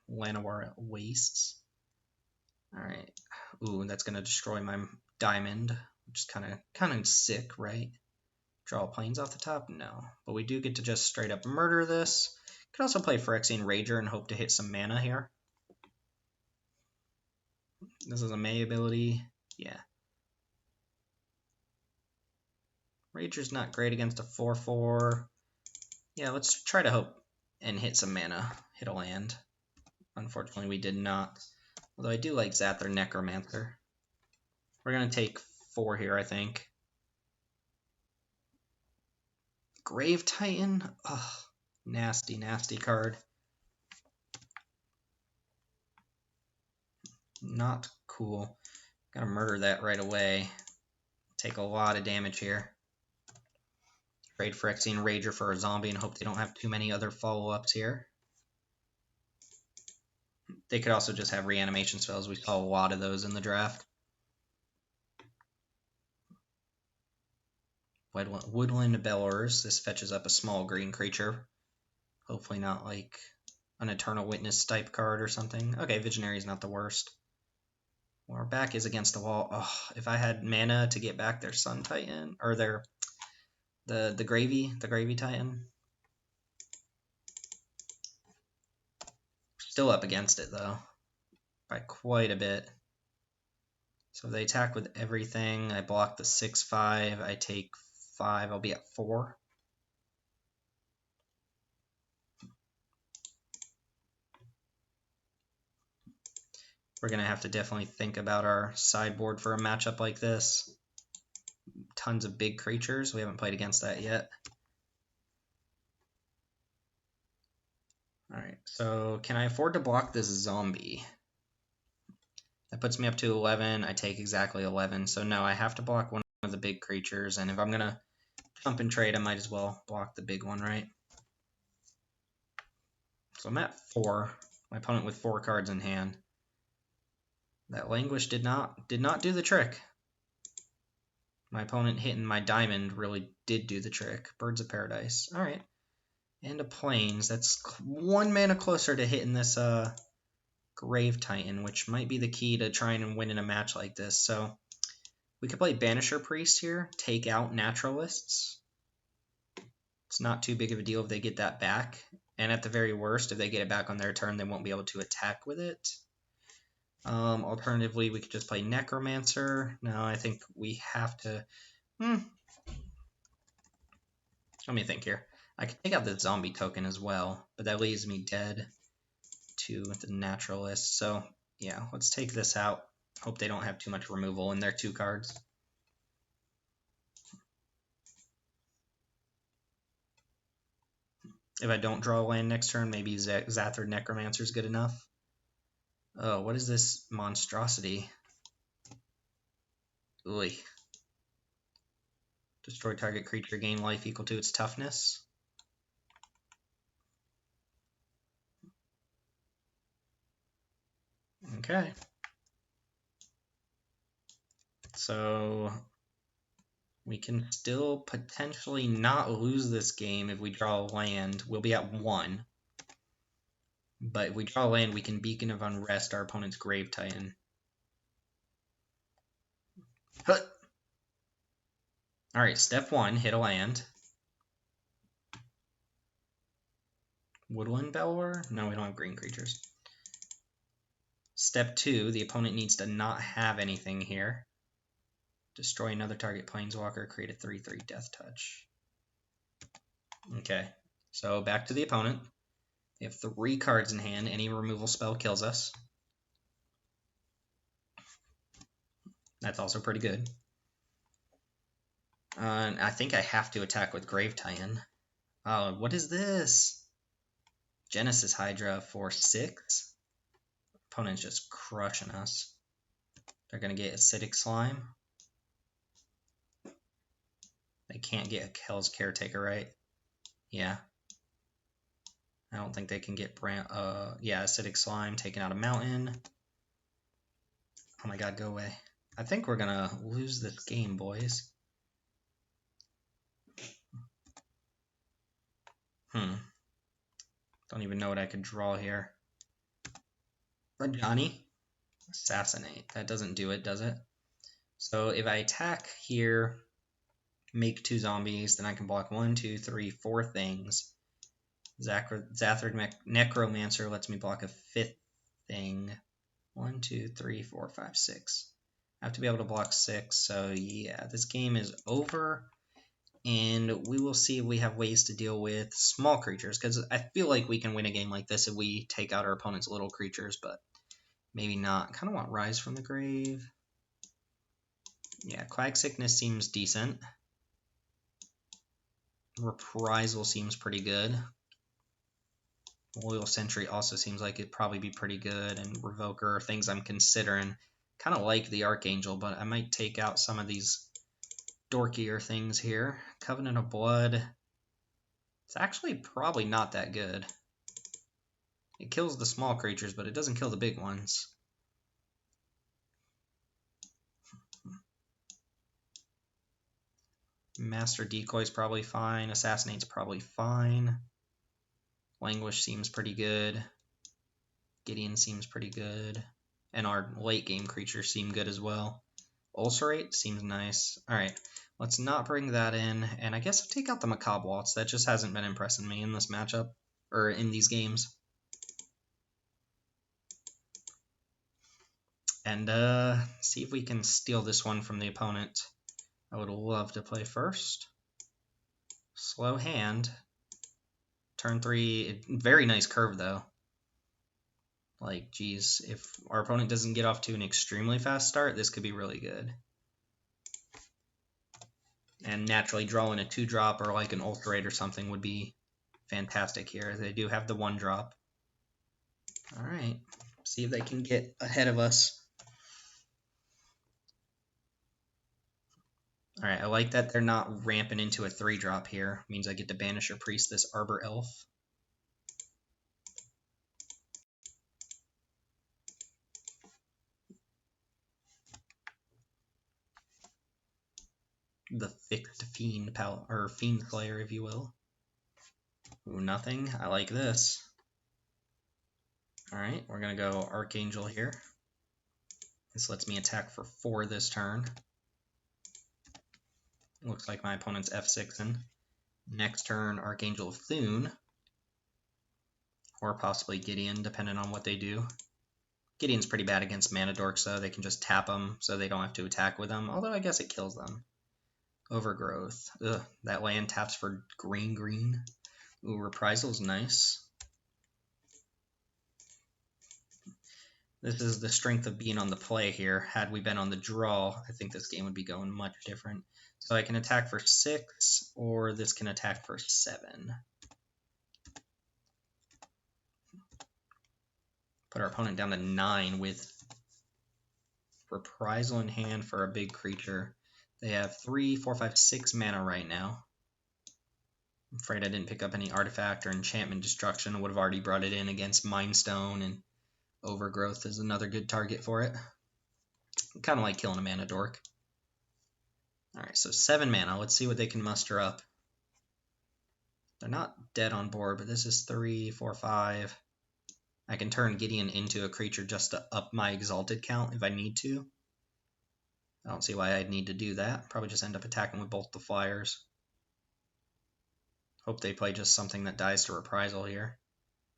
Llanowar Wastes. Alright. Ooh, that's gonna destroy my diamond, which is kinda sick, right? Draw planes off the top? No. But we do get to just straight up murder this. Could also play Phyrexian Rager and hope to hit some mana here. This is a May ability. Yeah. Rager's not great against a 4/4. Yeah, let's try to hope and hit some mana. Hit a land. Unfortunately, we did not. Although I do like Zathir Necromancer. We're going to take 4 here, I think. Grave Titan? Ugh, nasty, nasty card. Not cool. Gotta murder that right away. Take a lot of damage here. Trade Phyrexian Rager for a zombie and hope they don't have too many other follow-ups here. They could also just have reanimation spells. We saw a lot of those in the draft. Woodland Bellers. This fetches up a small green creature. Hopefully not like an Eternal Witness type card or something. Okay, Visionary is not the worst. Well, our back is against the wall. Oh, if I had mana to get back their Sun Titan, or their the Gravy Titan. Still up against it though, by quite a bit. So if they attack with everything, I block the 6/5, I take 5, I'll be at 4. We're going to have to definitely think about our sideboard for a matchup like this. Tons of big creatures. We haven't played against that yet. Alright, so can I afford to block this zombie? That puts me up to 11. I take exactly 11. So no, I have to block one of the big creatures. And if I'm going to jump and trade, I might as well block the big one, right? So I'm at 4. My opponent with 4 cards in hand. That Languish did not do the trick. My opponent hitting my diamond really did do the trick. Birds of Paradise. Alright. And a Plains. That's 1 mana closer to hitting this Grave Titan, which might be the key to trying and win in a match like this. So we could play Banisher Priest here, take out Naturalists. It's not too big of a deal if they get that back. And at the very worst, if they get it back on their turn, they won't be able to attack with it. Alternatively, we could just play Necromancer. No, I think we have to... Let me think here. I could take out the zombie token as well, but that leaves me dead to the Naturalist. So, yeah, let's take this out. Hope they don't have too much removal in their 2 cards. If I don't draw a land next turn, maybe Zathir Necromancer is good enough. Oh, what is this monstrosity? Ooh. Destroy target creature, gain life equal to its toughness. Okay. So we can still potentially not lose this game if we draw a land. We'll be at 1. But if we draw land, we can Beacon of Unrest our opponent's Grave Titan. Alright, step 1, hit a land. Woodland Bellower? No, we don't have green creatures. Step 2, the opponent needs to not have anything here. Destroy another target Planeswalker, create a 3/3 Death Touch. Okay, so back to the opponent. They have 3 cards in hand. Any removal spell kills us. That's also pretty good. I think I have to attack with Grave Titan. What is this? Genesis Hydra for 6? Opponent's just crushing us. They're going to get Acidic Slime. They I can't get Hell's Caretaker, right? Yeah. I don't think they can get yeah, Acidic Slime taking out a mountain. Oh my god, go away. I think we're gonna lose this game, boys. Don't even know what I could draw here. Rajani. Assassinate. That doesn't do it, does it? So if I attack here, make 2 zombies, then I can block 1, 2, 3, 4 things. Zathrid Necromancer lets me block a 5th thing. 1, 2, 3, 4, 5, 6. I have to be able to block 6, so yeah, this game is over. And we will see if we have ways to deal with small creatures, because I feel like we can win a game like this if we take out our opponent's little creatures, but maybe not. I kind of want Rise from the Grave. Yeah, Quag Sickness seems decent. Reprisal seems pretty good. Loyal Sentry also seems like it'd probably be pretty good, and Revoker are things I'm considering. Kind of like the Archangel, but I might take out some of these dorkier things here. Covenant of Blood. It's actually probably not that good. It kills the small creatures, but it doesn't kill the big ones. Master Decoy's probably fine. Assassinate's probably fine. Languish seems pretty good. Gideon seems pretty good. And our late game creatures seem good as well. Ulcerate seems nice. Alright, let's not bring that in. And I guess I'll take out the Macabre Waltz. That just hasn't been impressing me in this matchup. Or in these games. And see if we can steal this one from the opponent. I would love to play first. Slow hand. Turn 3, very nice curve though. Like, geez, if our opponent doesn't get off to an extremely fast start, this could be really good. And naturally, drawing a 2-drop or like an Ulcerate or something would be fantastic here. They do have the 1-drop. Alright, see if they can get ahead of us. Alright, I like that they're not ramping into a 3-drop here. Means I get to banish or priest this Arbor Elf. The fixed Fiend Slayer, if you will. Ooh, nothing. I like this. Alright, we're gonna go Archangel here. This lets me attack for 4 this turn. Looks like my opponent's F6ing. Next turn, Archangel of Thune. Or possibly Gideon, depending on what they do. Gideon's pretty bad against Mana Dorks, though. They can just tap them, so they don't have to attack with them. Although I guess it kills them. Overgrowth. Ugh, that land taps for green. Ooh, Reprisal's nice. This is the strength of being on the play here. Had we been on the draw, I think this game would be going much different. So I can attack for 6, or this can attack for 7. Put our opponent down to 9 with Reprisal in hand for a big creature. They have 3, 4, 5, 6 mana right now. I'm afraid I didn't pick up any artifact or enchantment destruction. I would have already brought it in against Mindstone, and Overgrowth is another good target for it. Kind of like killing a Mana Dork. Alright, so 7 mana. Let's see what they can muster up. They're not dead on board, but this is 3, 4, 5. I can turn Gideon into a creature just to up my Exalted count if I need to. I don't see why I'd need to do that. Probably just end up attacking with both the flyers. Hope they play just something that dies to Reprisal here.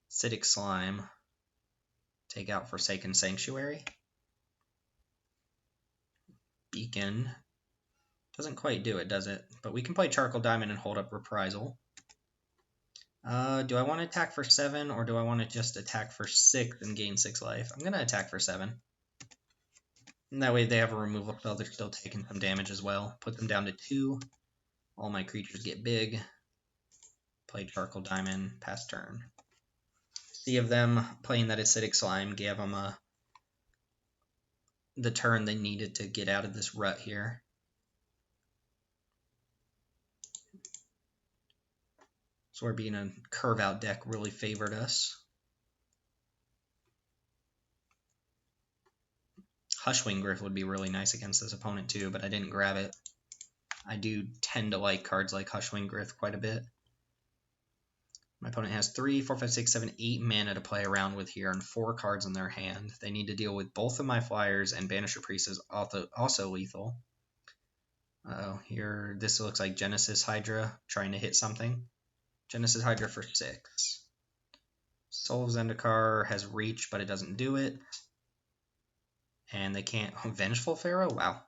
Acidic Slime. Take out Forsaken Sanctuary. Beacon. Doesn't quite do it, does it? But we can play Charcoal Diamond and hold up Reprisal. Do I want to attack for 7, or do I want to just attack for 6 and gain 6 life? I'm going to attack for 7. And that way they have a removal spell, they're still taking some damage as well. Put them down to 2. All my creatures get big. Play Charcoal Diamond, pass turn. See if them playing that Acidic Slime gave them the turn they needed to get out of this rut here. So we're being a curve out deck really favored us. Hushwing Gryff would be really nice against this opponent too, but I didn't grab it. I do tend to like cards like Hushwing Gryff quite a bit. My opponent has 3, 4, 5, 6, 7, 8 mana to play around with here and 4 cards in their hand. They need to deal with both of my flyers, and Banisher Priest is also lethal. Here, this looks like Genesis Hydra trying to hit something. Genesis Hydra for 6. Soul of Zendikar has reach, but it doesn't do it. And they can't... Vengeful Pharaoh? Wow.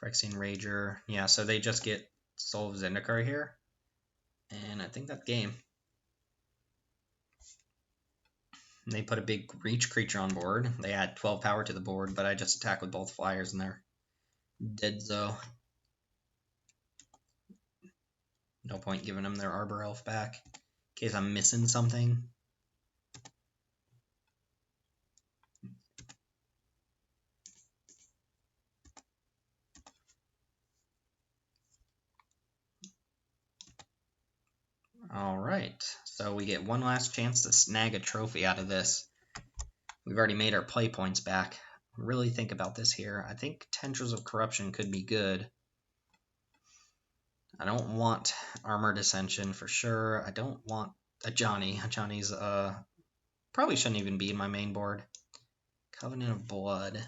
Phyrexian Rager. Yeah, so they just get Soul of Zendikar here. And I think that's game. And they put a big reach creature on board. They add 12 power to the board, but I just attack with both flyers and they're dead, so... No point giving them their Arbor Elf back in case I'm missing something. Alright, so we get one last chance to snag a trophy out of this. We've already made our play points back. Really think about this here. I think Tendrils of Corruption could be good. I don't want Armored Ascension for sure. I don't want Ajani. Ajani's probably shouldn't even be in my main board. Covenant of Blood.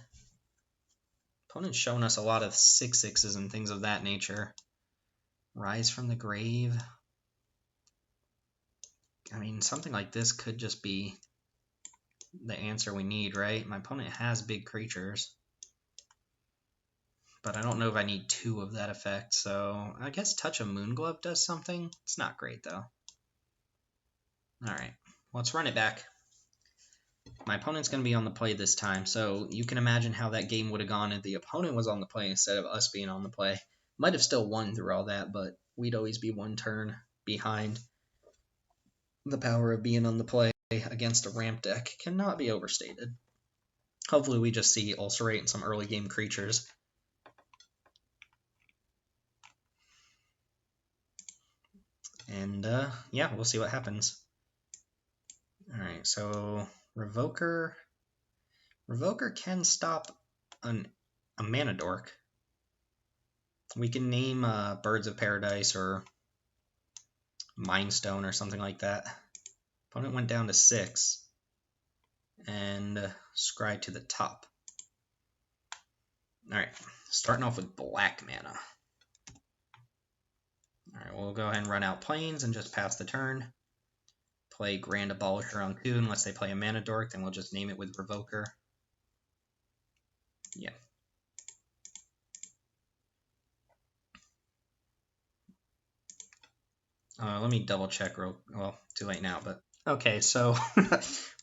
Opponent's showing us a lot of 6/6s and things of that nature. Rise from the Grave. I mean, something like this could just be the answer we need, right? My opponent has big creatures, but I don't know if I need 2 of that effect, so I guess Touch of Moonglove does something. It's not great, though. Alright, let's run it back. My opponent's going to be on the play this time, so you can imagine how that game would have gone if the opponent was on the play instead of us being on the play. Might have still won through all that, but we'd always be one turn behind. The power of being on the play against a ramp deck cannot be overstated. Hopefully we just see Ulcerate and some early game creatures. And yeah, we'll see what happens. Alright, so Revoker can stop a Mana Dork. We can name Birds of Paradise or Mindstone or something like that. Opponent went down to 6 and scry to the top. Alright, starting off with black mana. Alright, we'll go ahead and run out Plains and just pass the turn. Play Grand Abolisher on 2 unless they play a Mana Dork, then we'll just name it with Revoker. Yeah. Let me double check well, too late now, but okay, so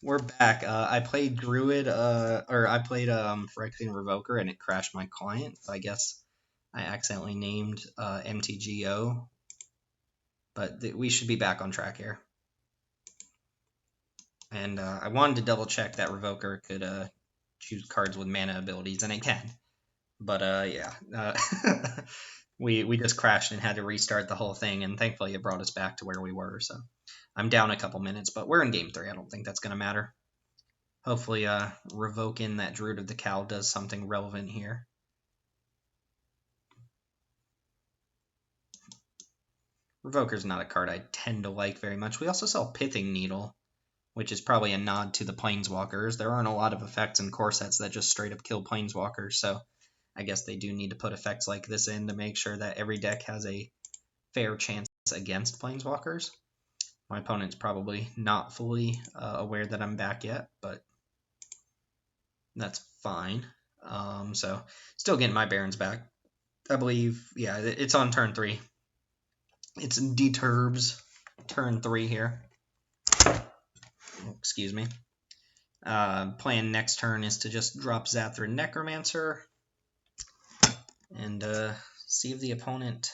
we're back. I played Druid, or I played Phyrexian Revoker, and it crashed my client. So I guess I accidentally named MTGO, but we should be back on track here. And I wanted to double check that Revoker could choose cards with mana abilities, and it can. But yeah, we just crashed and had to restart the whole thing, and thankfully it brought us back to where we were. So I'm down a couple minutes, but we're in game 3. I don't think that's going to matter. Hopefully revoking that Druid of the Cowl does something relevant here. Revoker's not a card I tend to like very much. We also saw Pithing Needle, which is probably a nod to the Planeswalkers. There aren't a lot of effects in core sets that just straight up kill Planeswalkers, so I guess they do need to put effects like this in to make sure that every deck has a fair chance against Planeswalkers. My opponent's probably not fully aware that I'm back yet, but that's fine. So still getting my Barons back. I believe, yeah, it's on turn 3. It's Deturb's turn 3 here. Oh, excuse me. Plan next turn is to just drop Zathra Necromancer and see if the opponent...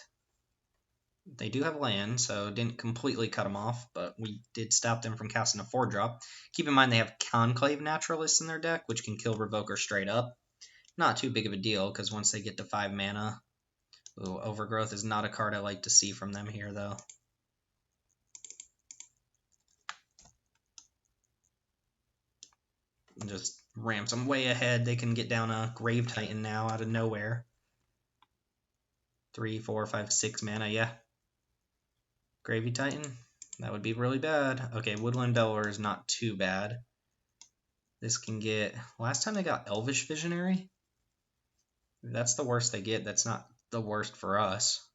They do have land, so didn't completely cut them off, but we did stop them from casting a 4-drop. Keep in mind they have Conclave Naturalists in their deck, which can kill Revoker straight up. Not too big of a deal, because once they get to 5 mana... Ooh, Overgrowth is not a card I like to see from them here, though. And just ramps them way ahead. They can get down a Grave Titan now out of nowhere. 3, 4, 5, 6 mana, yeah. Gravy Titan? That would be really bad. Okay, Woodland Bellower is not too bad. This can get... Last time they got Elvish Visionary? If that's the worst they get, that's not the worst for us.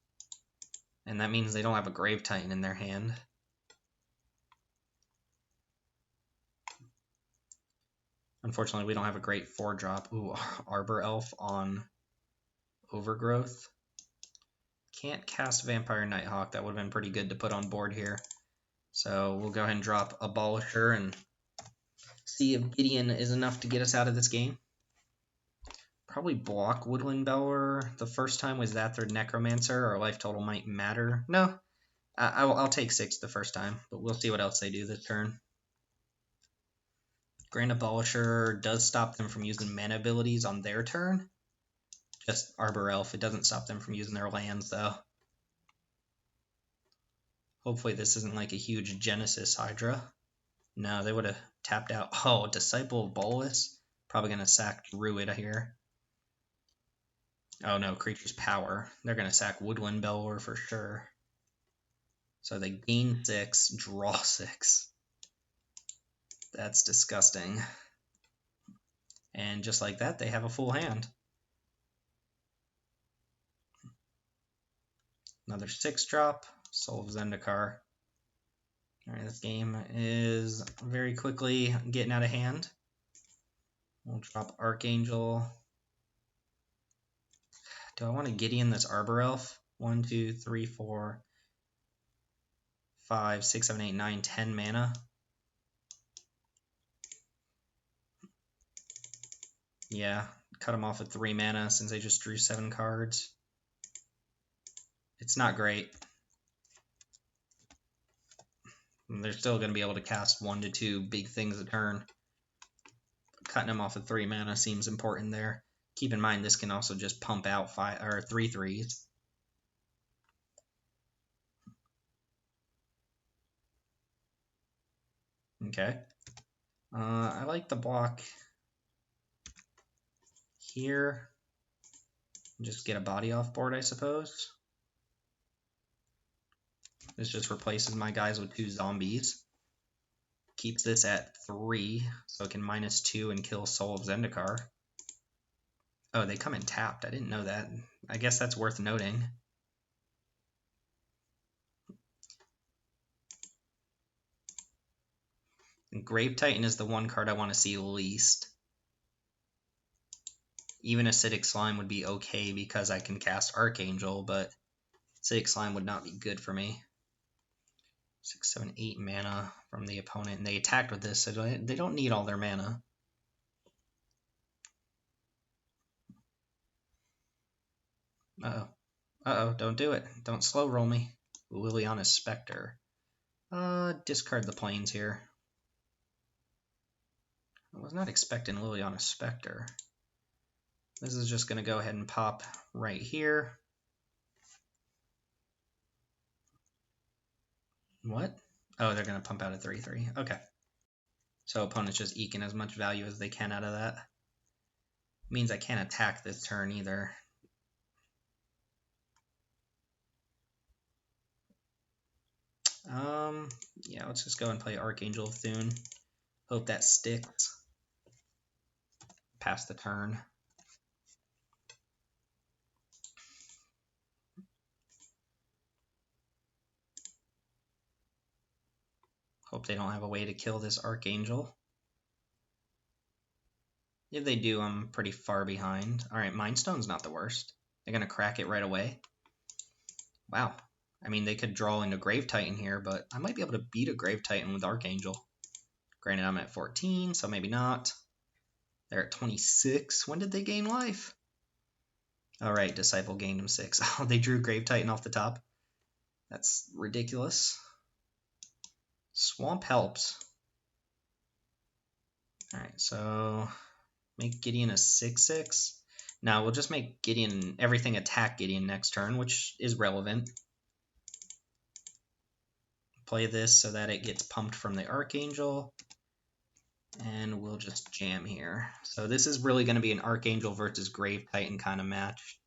And that means they don't have a Grave Titan in their hand. Unfortunately, we don't have a great 4-drop. Ooh, Arbor Elf on Overgrowth. Can't cast Vampire Nighthawk. That would have been pretty good to put on board here. So we'll go ahead and drop Abolisher and see if Gideon is enough to get us out of this game. Probably block Woodland Bellower the first time. Was that their Necromancer? Our life total might matter. No, I'll take 6 the first time, but we'll see what else they do this turn. Grand Abolisher does stop them from using mana abilities on their turn. Just Arbor Elf. It doesn't stop them from using their lands, though. Hopefully this isn't like a huge Genesis Hydra. No, they would have tapped out. Oh, Disciple of Bolas. Probably going to sack Druid here. Oh no, Creature's Power. They're going to sack Woodland Bellower for sure. So they gain 6, draw 6. That's disgusting. And just like that, they have a full hand. Another 6-drop. Soul of Zendikar. Alright, this game is very quickly getting out of hand. We'll drop Archangel. Do I want to Gideon this Arbor Elf? 1, 2, 3, 4, 5, 6, 7, 8, 9, 10 mana. Yeah, cut him off at 3 mana since I just drew 7 cards. It's not great. They're still going to be able to cast 1 to 2 big things a turn. Cutting him off at 3 mana seems important there. Keep in mind this can also just pump out 5 or 3 3s. Okay. I like the block here. Just get a body off board, I suppose. This just replaces my guys with 2 zombies. Keeps this at 3, so it can -2 and kill Soul of Zendikar. Oh, they come in tapped. I didn't know that. I guess that's worth noting. And Grave Titan is the one card I want to see least. Even Acidic Slime would be okay because I can cast Archangel, but Acidic Slime would not be good for me. 6, 7, 8 mana from the opponent, and they attacked with this, so they don't need all their mana. Uh-oh. Uh-oh, don't do it. Don't slow roll me. Liliana's Spectre. Discard the planes here. I was not expecting Liliana's Spectre. This is just going to go ahead and pop right here. What? Oh, they're going to pump out a 3/3. Okay. So opponent's just eking as much value as they can out of that. Means I can't attack this turn either. Yeah, let's just go and play Archangel of Thune. Hope that sticks. Pass the turn. Hope they don't have a way to kill this Archangel. If they do, I'm pretty far behind. Alright, Mind Stone's not the worst. They're going to crack it right away. Wow. I mean, they could draw into Grave Titan here, but I might be able to beat a Grave Titan with Archangel. Granted, I'm at 14, so maybe not. They're at 26. When did they gain life? Alright, Disciple gained him 6. Oh, they drew Grave Titan off the top. That's ridiculous. Swamp helps. Alright, so make Gideon a 6/6. Now we'll just make Gideon everything attack Gideon next turn, which is relevant. Play this so that it gets pumped from the Archangel. And we'll just jam here. So this is really going to be an Archangel versus Grave Titan kind of match.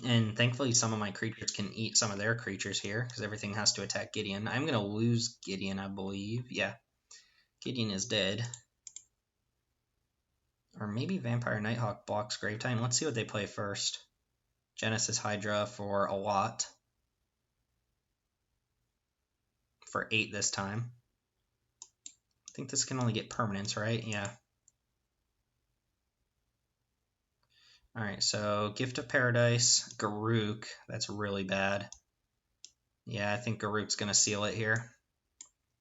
And thankfully some of my creatures can eat some of their creatures here, because everything has to attack Gideon. I'm going to lose Gideon, I believe. Yeah, Gideon is dead. Or maybe Vampire Nighthawk blocks Grave Titan. Let's see what they play first. Genesis Hydra for a lot. For 8 this time. I think this can only get permanents, right? Yeah. Alright, so Gift of Paradise, Garruk. That's really bad. Yeah, I think Garruk's going to seal it here.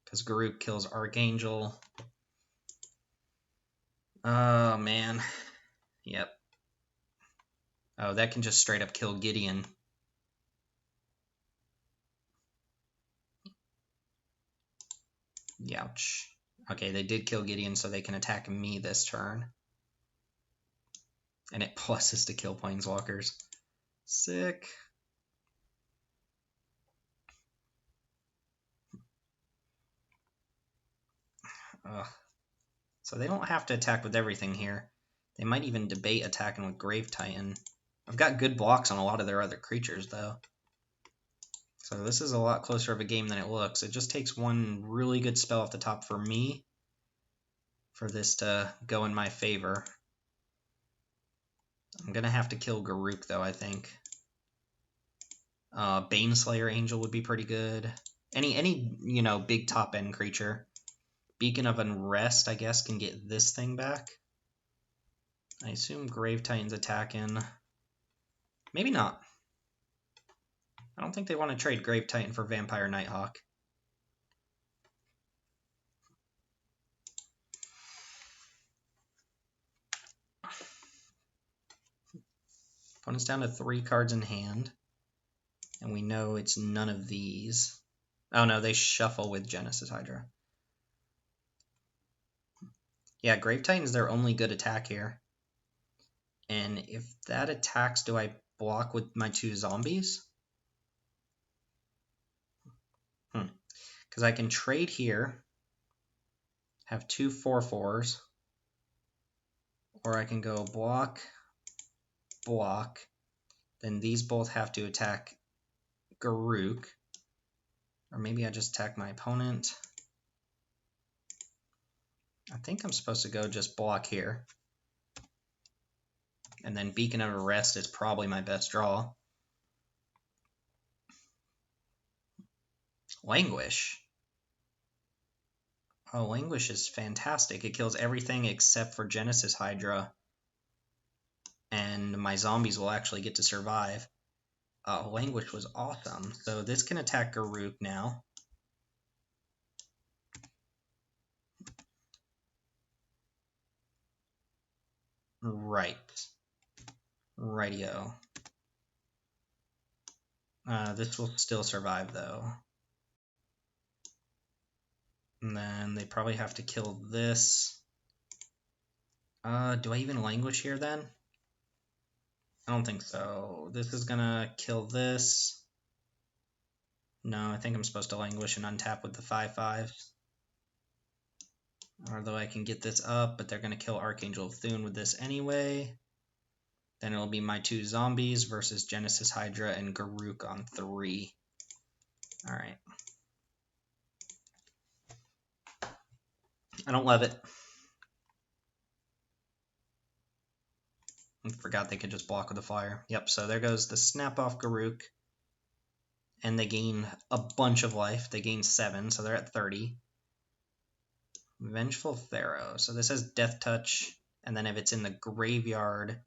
Because Garruk kills Archangel. Oh, man. Yep. Oh, that can just straight up kill Gideon. Youch. Okay, they did kill Gideon, so they can attack me this turn. And it pluses to kill Planeswalkers. Sick. Ugh. So they don't have to attack with everything here. They might even debate attacking with Grave Titan. I've got good blocks on a lot of their other creatures, though. So this is a lot closer of a game than it looks. It just takes one really good spell off the top for me for this to go in my favor. I'm going to have to kill Garruk, though, I think. Baneslayer Angel would be pretty good. Any you know, big top-end creature. Beacon of Unrest, I guess, can get this thing back. I assume Grave Titan's attacking. Maybe not. I don't think they want to trade Grave Titan for Vampire Nighthawk. Opponent's down to 3 cards in hand. And we know it's none of these. Oh no, they shuffle with Genesis Hydra. Yeah, Grave Titan's their only good attack here. And if that attacks, do I block with my 2 zombies? Because I can trade here, have 2 4/4s, or I can go block, block, then these both have to attack Garruk, or maybe I just attack my opponent. I think I'm supposed to go just block here. And then Beacon of Arrest is probably my best draw. Languish. Oh, Languish is fantastic. It kills everything except for Genesis Hydra. And my zombies will actually get to survive. Languish was awesome. So this can attack Garruk now. Right. Rightio. This will still survive, though. And then they probably have to kill this. Do I even Languish here, then? I don't think so. This is gonna kill this. No, I think I'm supposed to Languish and untap with the 5/5s. Although I can get this up, but they're gonna kill Archangel of Thune with this anyway. Then it'll be my 2 zombies versus Genesis Hydra and Garruk on 3. Alright. I don't love it. I forgot they could just block with the flyer. Yep, so there goes the snap off Garruk. And they gain a bunch of life. They gain 7, so they're at 30. Vengeful Pharaoh. So this has Death Touch, and then if it's in the graveyard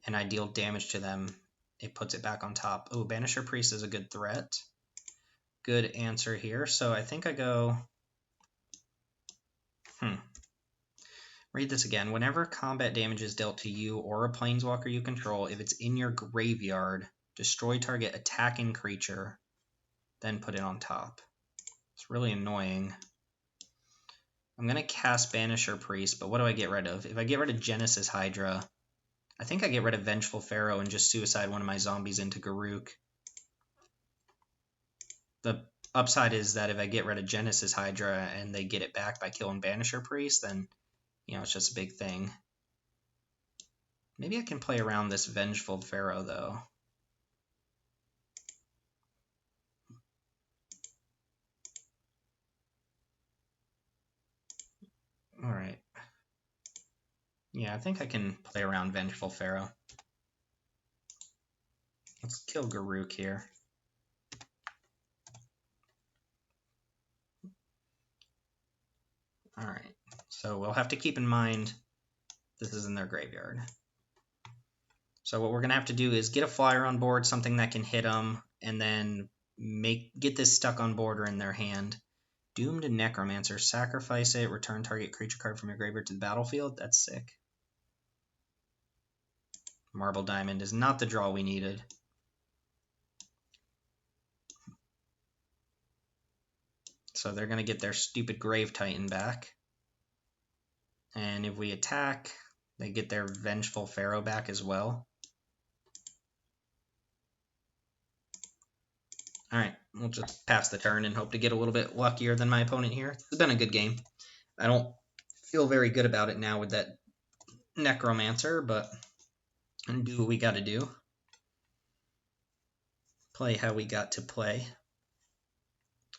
and I deal damage to them, it puts it back on top. Oh, Banisher Priest is a good threat. Good answer here. So I think I go... Read this again. Whenever combat damage is dealt to you or a planeswalker you control, if it's in your graveyard, destroy target attacking creature, then put it on top. It's really annoying. I'm going to cast Banisher Priest, but what do I get rid of? If I get rid of Genesis Hydra, I think I get rid of Vengeful Pharaoh and just suicide one of my zombies into Garruk. upside is that if I get rid of Genesis Hydra and they get it back by killing Banisher Priest, then, it's just a big thing. Maybe I can play around this Vengeful Pharaoh, though. Alright. Yeah, I think I can play around Vengeful Pharaoh. Let's kill Garruk here. Alright, so we'll have to keep in mind this is in their graveyard. So what we're going to have to do is get a flyer on board, something that can hit them, and then get this stuck on board or in their hand. Doomed Necromancer. Sacrifice it, return target creature card from your graveyard to the battlefield. That's sick. Marble Diamond is not the draw we needed. So they're going to get their stupid Grave Titan back. And if we attack, they get their Vengeful Pharaoh back as well. Alright, we'll just pass the turn and hope to get a little bit luckier than my opponent here. It's been a good game. I don't feel very good about it now with that Necromancer, but and do what we got to do. Play how we got to play.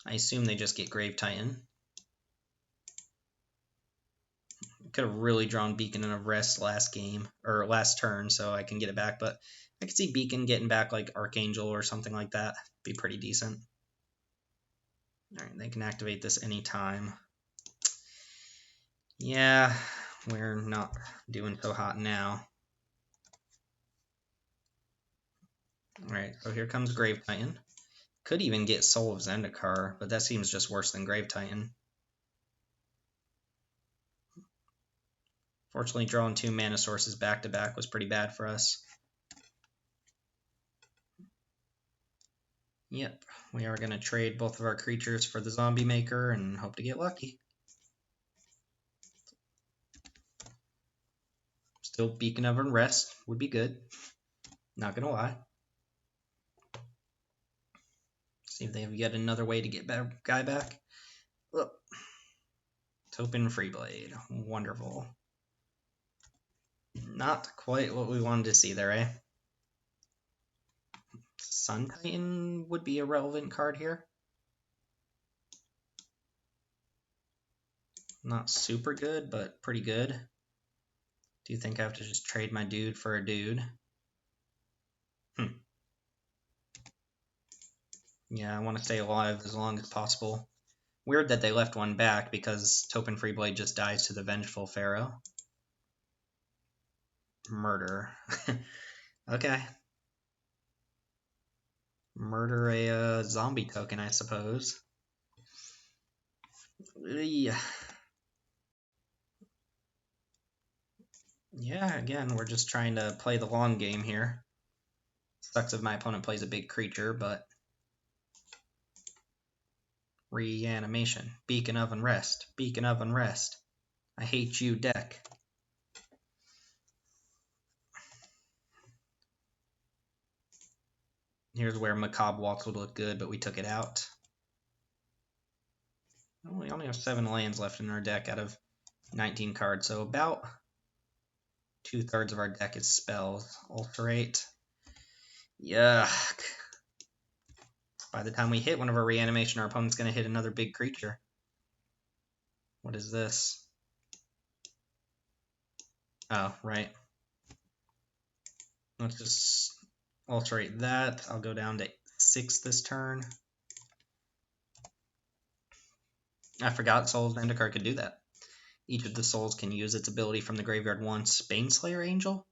I assume they just get Grave Titan. Could have really drawn Beacon of Rest last game, or last turn, so I can get it back, but I could see Beacon getting back like Archangel or something like that. Be pretty decent. Alright, they can activate this anytime. Yeah, we're not doing so hot now. Alright, so here comes Grave Titan. Could even get Soul of Zendikar, but that seems just worse than Grave Titan. Fortunately, drawing 2 mana sources back-to-back was pretty bad for us. Yep, we are going to trade both of our creatures for the Zombie Maker and hope to get lucky. Still Beacon of Unrest would be good. Not going to lie. See if they have yet another way to get that guy back. Look. Topin Freeblade. Wonderful. Not quite what we wanted to see there, eh? Sun Titan would be a relevant card here. Not super good, but pretty good. Do you think I have to just trade my dude for a dude? Yeah, I want to stay alive as long as possible. Weird that they left one back because Topin Freeblade just dies to the Vengeful Pharaoh. Murder. Okay. Murder a zombie token, I suppose. Yeah. Yeah, again, we're just trying to play the long game here. Sucks if my opponent plays a big creature, but... Reanimation. Beacon of Unrest. Beacon of Unrest. I hate you, deck. Here's where Macabre Waltz would look good, but we took it out. We only have 7 lands left in our deck out of 19 cards, so about 2/3 of our deck is spells. Alterate. Yuck. By the time we hit one of our reanimation, our opponent's going to hit another big creature. What is this? Oh, right. Let's just alterate that. I'll go down to 6 this turn. I forgot Soul of Zendikar could do that. Each of the souls can use its ability from the graveyard once. Baneslayer Angel?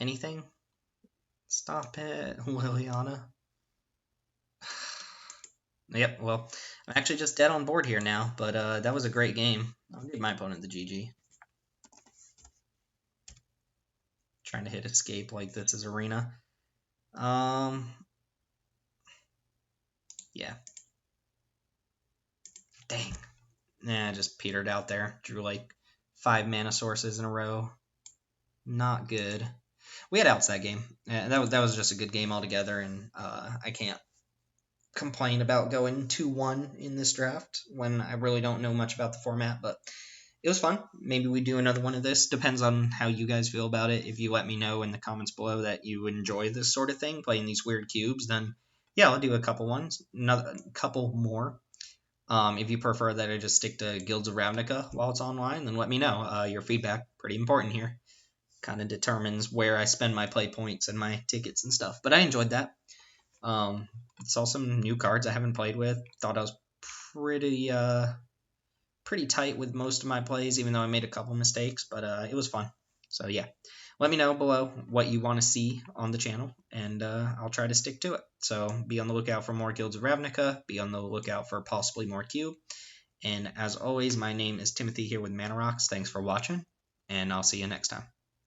Anything? Stop it, Liliana. Yep, well, I'm actually just dead on board here now, but that was a great game. I'll give my opponent the GG. Trying to hit escape like this is Arena. Yeah. Dang. Nah, just petered out there. Drew like 5 mana sources in a row. Not good. We had outs that game. That was just a good game altogether, and I can't complain about going 2-1 in this draft when I really don't know much about the format, but it was fun. Maybe we do another one of this. Depends on how you guys feel about it. If you let me know in the comments below that you enjoy this sort of thing, playing these weird cubes, then yeah, I'll do a couple ones, another couple more. If you prefer that I just stick to Guilds of Ravnica while it's online, then let me know. Your feedback, pretty important here. Kind of determines where I spend my play points and my tickets and stuff. But I enjoyed that. Saw some new cards I haven't played with. Thought I was pretty tight with most of my plays, even though I made a couple mistakes. But it was fun. So yeah, let me know below what you want to see on the channel, and I'll try to stick to it. So be on the lookout for more Guilds of Ravnica. Be on the lookout for possibly more Cube. And as always, my name is Timothy here with Mana Rocks. Thanks for watching, and I'll see you next time.